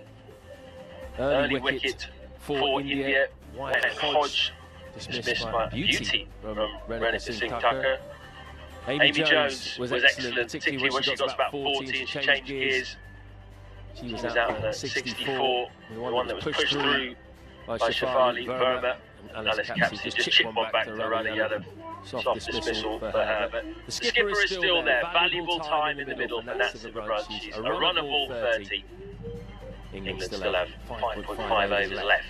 Early wicket for India. Wyatt Hodge dismissed by beauty from Renata Singh Thakur. Amy Jones was excellent, particularly when she got to about 40 and she changed gears. She was out at 64, the one that was pushed through by Shafali Verma, and Alice Capsey just chipped one back to the run. He had a soft dismissal for her, but the skipper is still there. Valuable time in the middle, and that's in the run. She's a run of ball 30. England still have 5.5 overs left.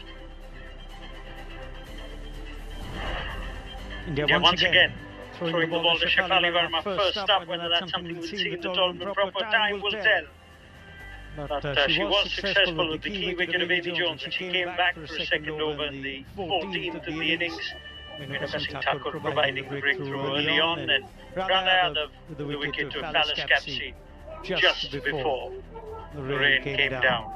India once again throwing the ball to Shafali Verma first up. Whether that's something we'll see in the tournament proper time will tell. But she was successful with the key wicket of Amy Jones, and she came back for a second over in the 14th of the innings. Renata Singh Thakur providing the breakthrough early on, and Rana with the wicket to Alice Capsey just before the rain came down.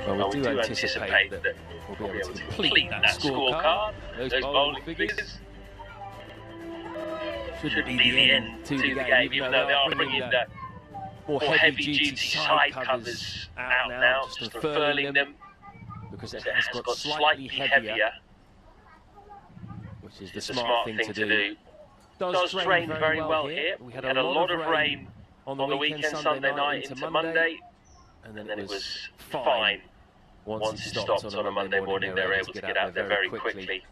Well, we do anticipate that we'll be able to complete that scorecard. Those bowling figures shouldn't be the end to the game, even though they are bringing the more heavy-duty side covers out now, just unfurling them, because it has got slightly heavier, which is the smart thing to do. Does rain very well here. We had a lot of rain on the weekend, Sunday night into Monday, and then it was fine. Once it stopped on a Monday morning, they were able to get out there very quickly.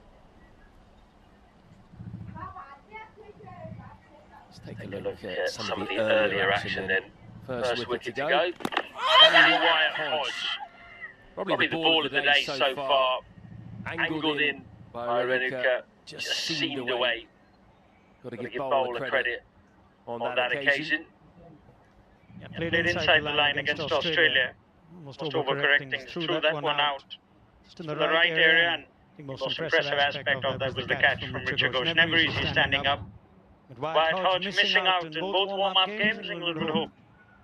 Let's take a look at some of the earlier action then. First wicket to go. Wyatt Hodge. Probably the ball of the day so far. Angled in by Renuka, just seamed away. Got to give bowler credit on that occasion. Yeah, played inside the line against Australia. Almost overcorrecting, threw that one out just in the right area, and the most impressive aspect of that was the catch from Richard Ghosh. Never easy standing up. Wyatt Hodge missing out in both warm-up games. England would hope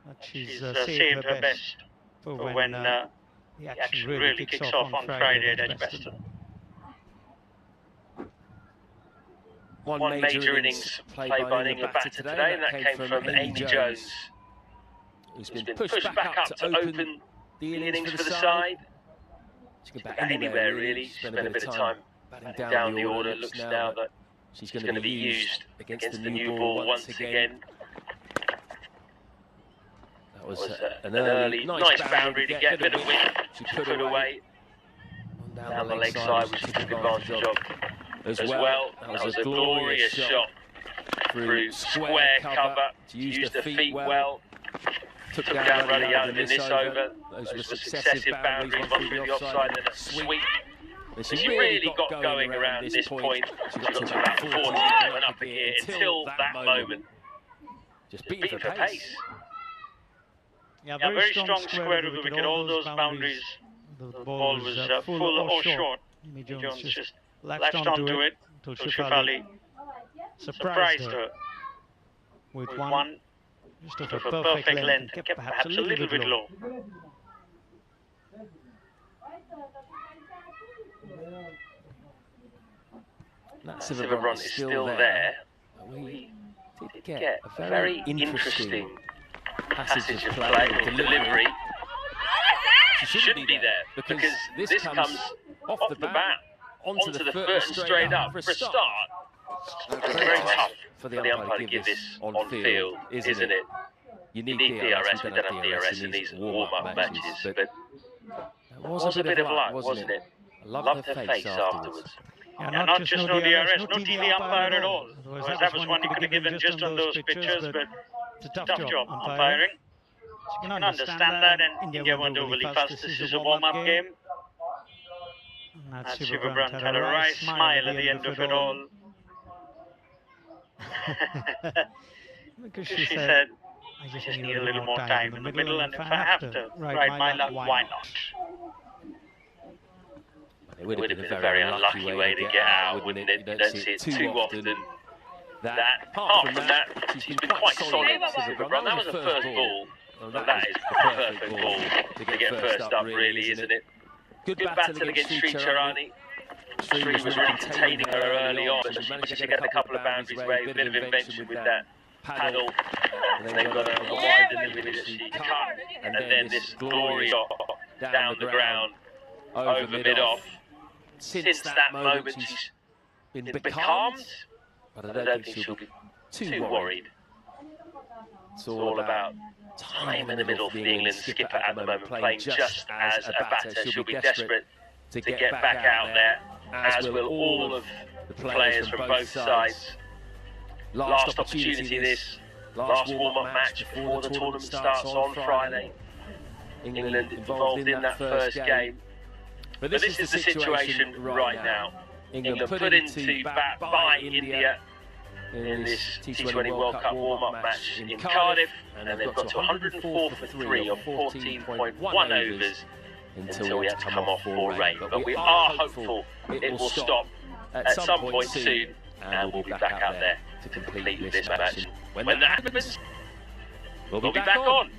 that she's saved her best for when the action really kicks off on Friday at Edgbaston. One major innings played by an England batter today, and that came from Amy Jones, who's been pushed back up to open the innings for the side. She can bat anywhere really. Spend a bit of time batting down the order. It looks now that she's going to be used against the new ball once again. That was an early, nice boundary to get a bit of wind. She put away down the leg side, which she took advantage of as well. That was a glorious shot through square cover. She used her feet well. Took down Ruddy out in this over. Those were successive boundaries, one through the offside and a sweep. And she really got going around this point. She got to about 40 and up here until that moment. just beating for pace. Yeah, very strong square of the wicket. All those boundaries, the ball was full or short. Jimmy Jones just latched onto it until Shefali surprised her with one just of a perfect length and kept perhaps a little bit low. That silver run is still there. We did get a very interesting passage of play or delivery. She shouldn't be there because this comes off the bat onto the foot and straight up for a start. It's very tough for the umpire to give this on field, isn't it? You need DRS. We don't have DRS in these warm-up matches, but it was a bit of luck, wasn't it? I loved her face afterwards. Yeah, not just no DRS, no TV umpire at all. Otherwise, that was one you could have given just on those pictures, but it's a tough job umpiring. So you can understand that, and India weren't overly fast. This is a warm-up game. And Shiva Brandt had a wry smile at the end of it all. Because she said, I just need a little more time in the middle, and if I have to ride my luck, why not? It would have been a very unlucky way to get out, wouldn't it? You don't see it too often. Apart from that, she's been quite solid, Silver Brandt. That was the first ball. Well, that is the perfect ball to get first up, really, isn't it? Good battle against Sri Charani. Sri was really containing her early on, but she managed to get a couple of boundaries away, a bit of invention with that paddle. And then got a wide delivery that she cut, and then this glory shot down the ground over mid-off. Since that moment, she's been becalmed, but I don't think she'll be too worried. It's all about time in the middle for the England skipper at the moment, playing just as a batter. She'll be desperate to get back out there, as will all of the players from both sides. Last opportunity this, last warm-up match before the tournament starts on Friday. England involved in that first game. But this is the situation right now. England put into bat by India in this T20 World Cup warm-up match in Cardiff, and they've got to 104 for 3 on 14.1 overs until we have to come off for rain. But we are hopeful it will stop at some point soon, and we'll be back out there to complete this match. When that happens, we'll be back on.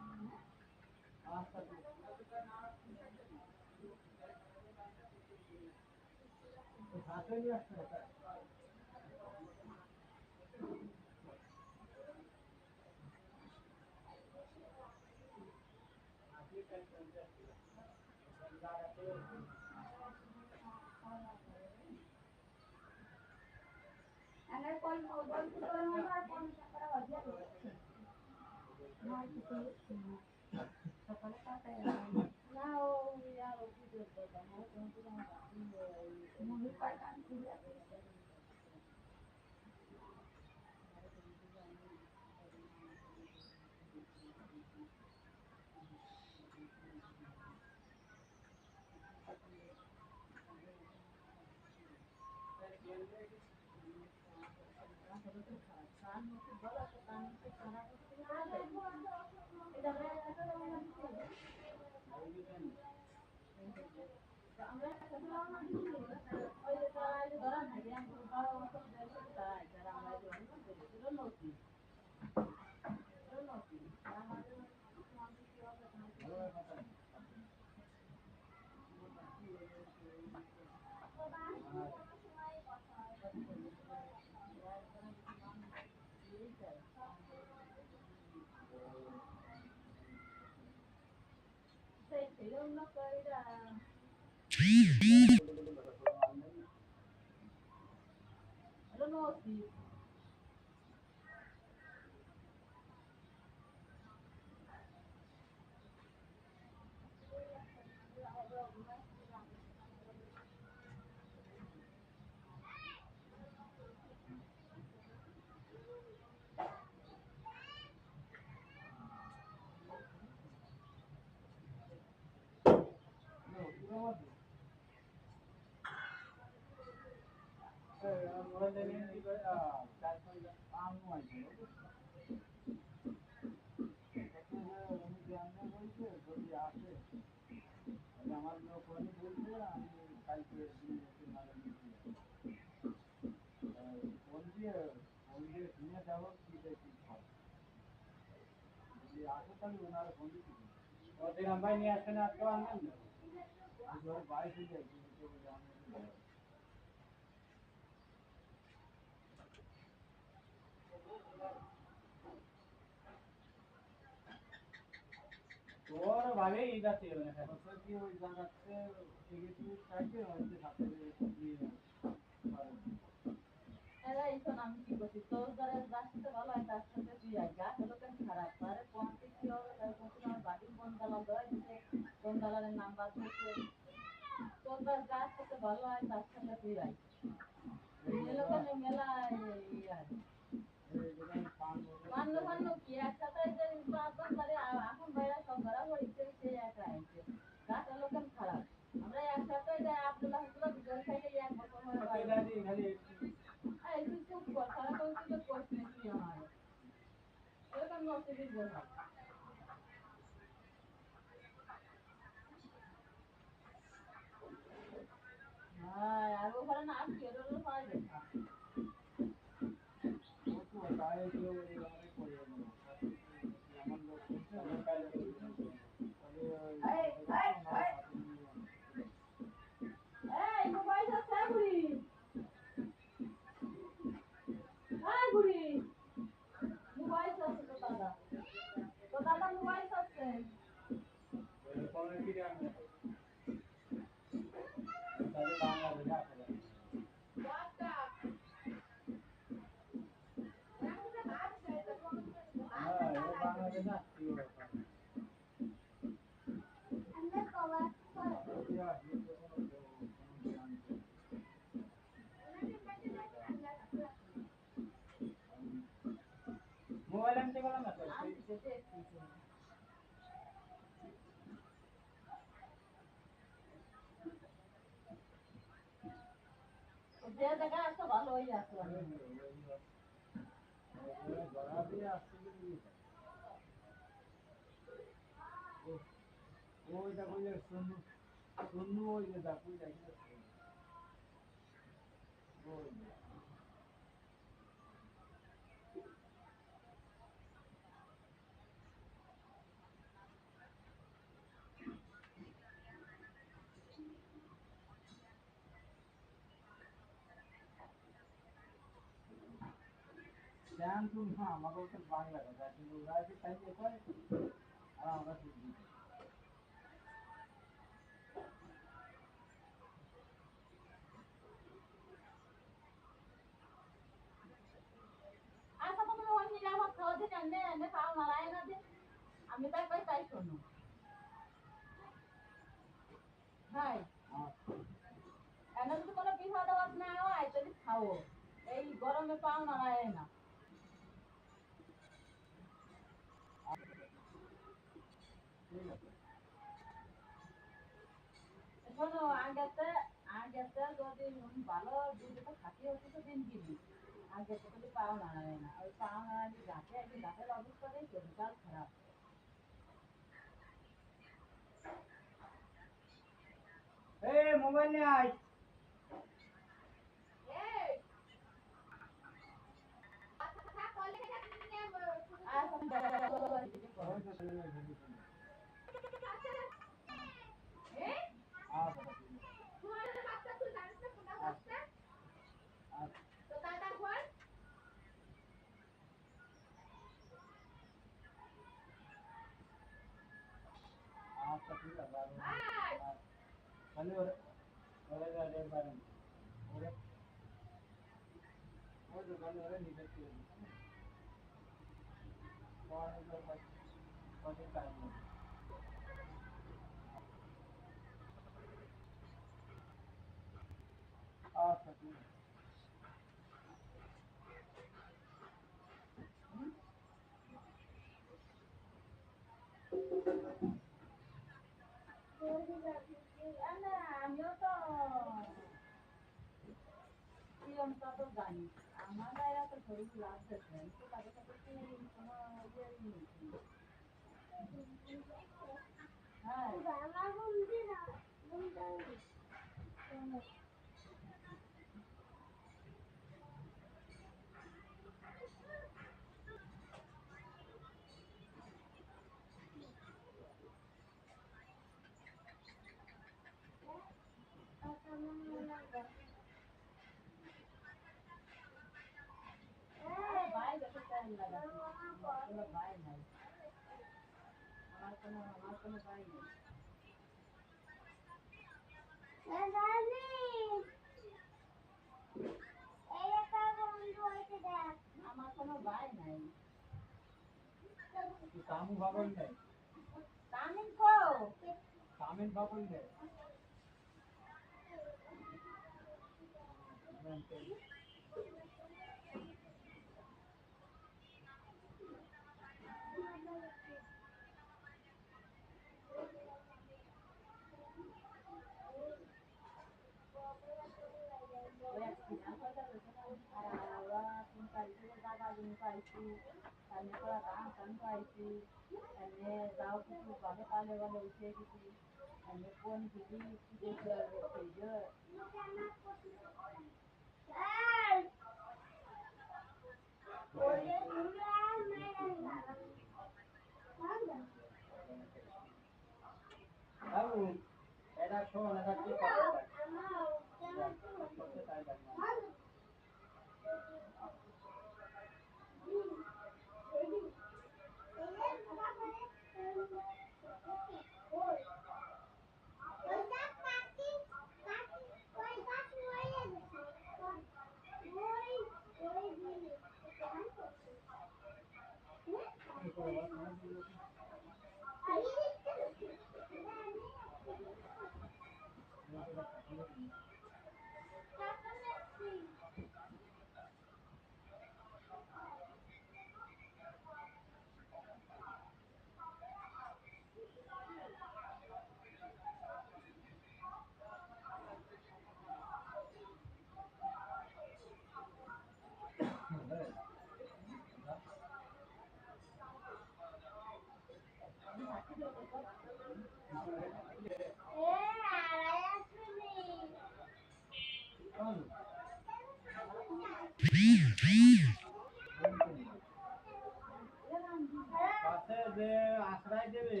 পাশে যে আশ্রয় দেবে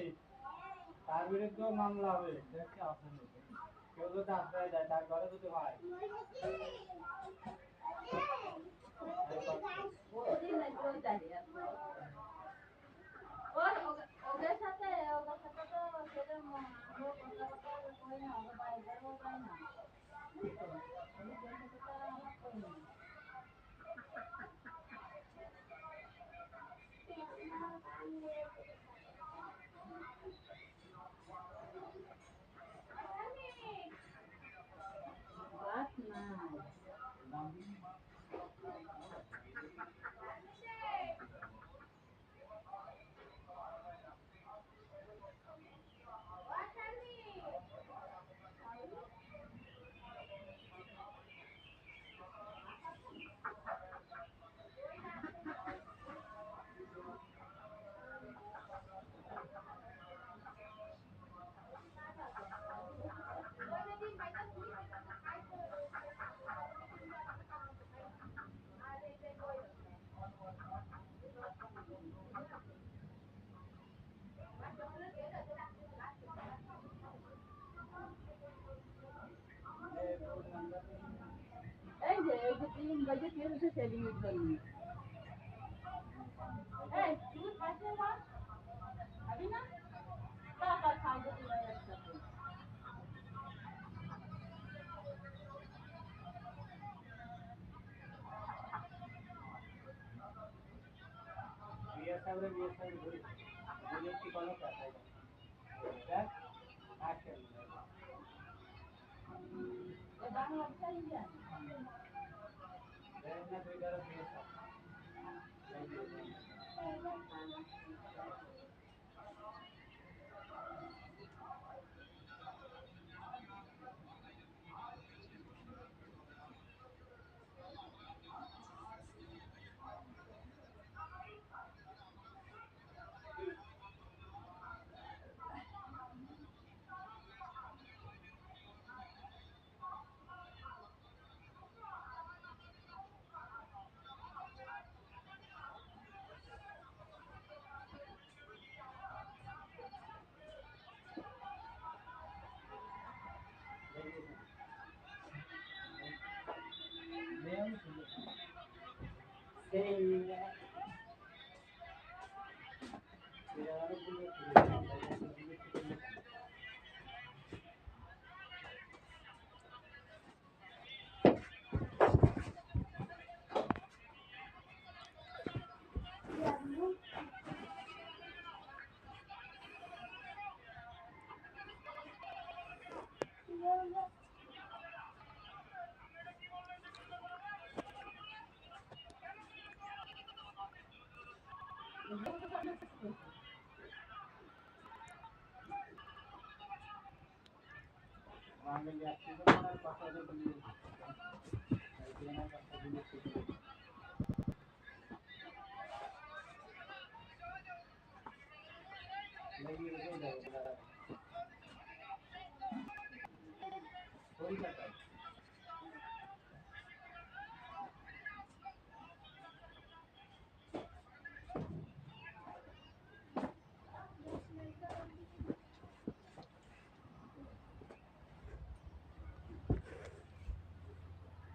তার বিরুদ্ধে মামলা হবে দেখতে আসেনি কেউ যদি আশ্রয় দেয় তার ঘরে যদি হয় ওদের সাথে তো সেরকম আমরা কথা কই না ওদের বাইরেও যায় না বাস না এই যে 3 বাজে কি হচ্ছে সেলিং এর জন্য এই তুই পাশে বস আবি না টাকা খাইতে দিবা একসাথে বিয়ে ঘুরে বিয়ে কি কোনো কথা দেখ আচ্ছা এ দাম আচ্ছা ইয়া দেখ না তুই ধরো বিয়ে আমি যাচ্ছি না কথা বলি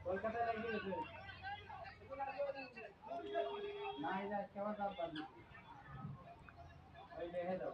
কলকাতায় লাগিয়েছে না এটা কেমন দাম পাবি ওই দেখে দাও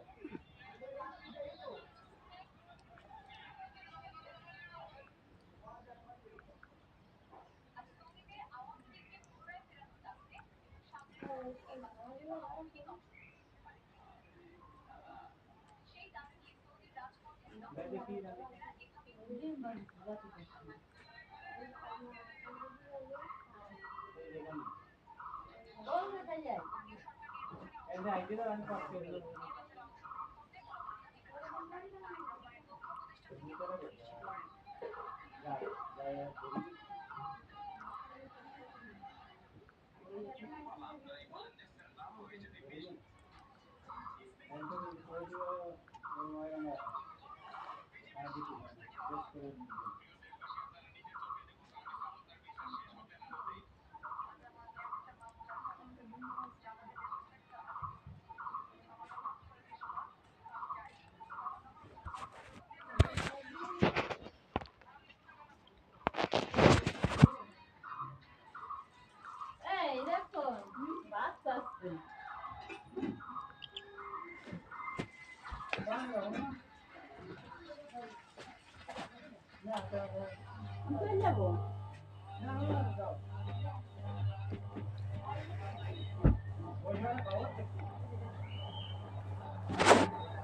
এই দেখো বাচ্চা আসছে চলে যাবো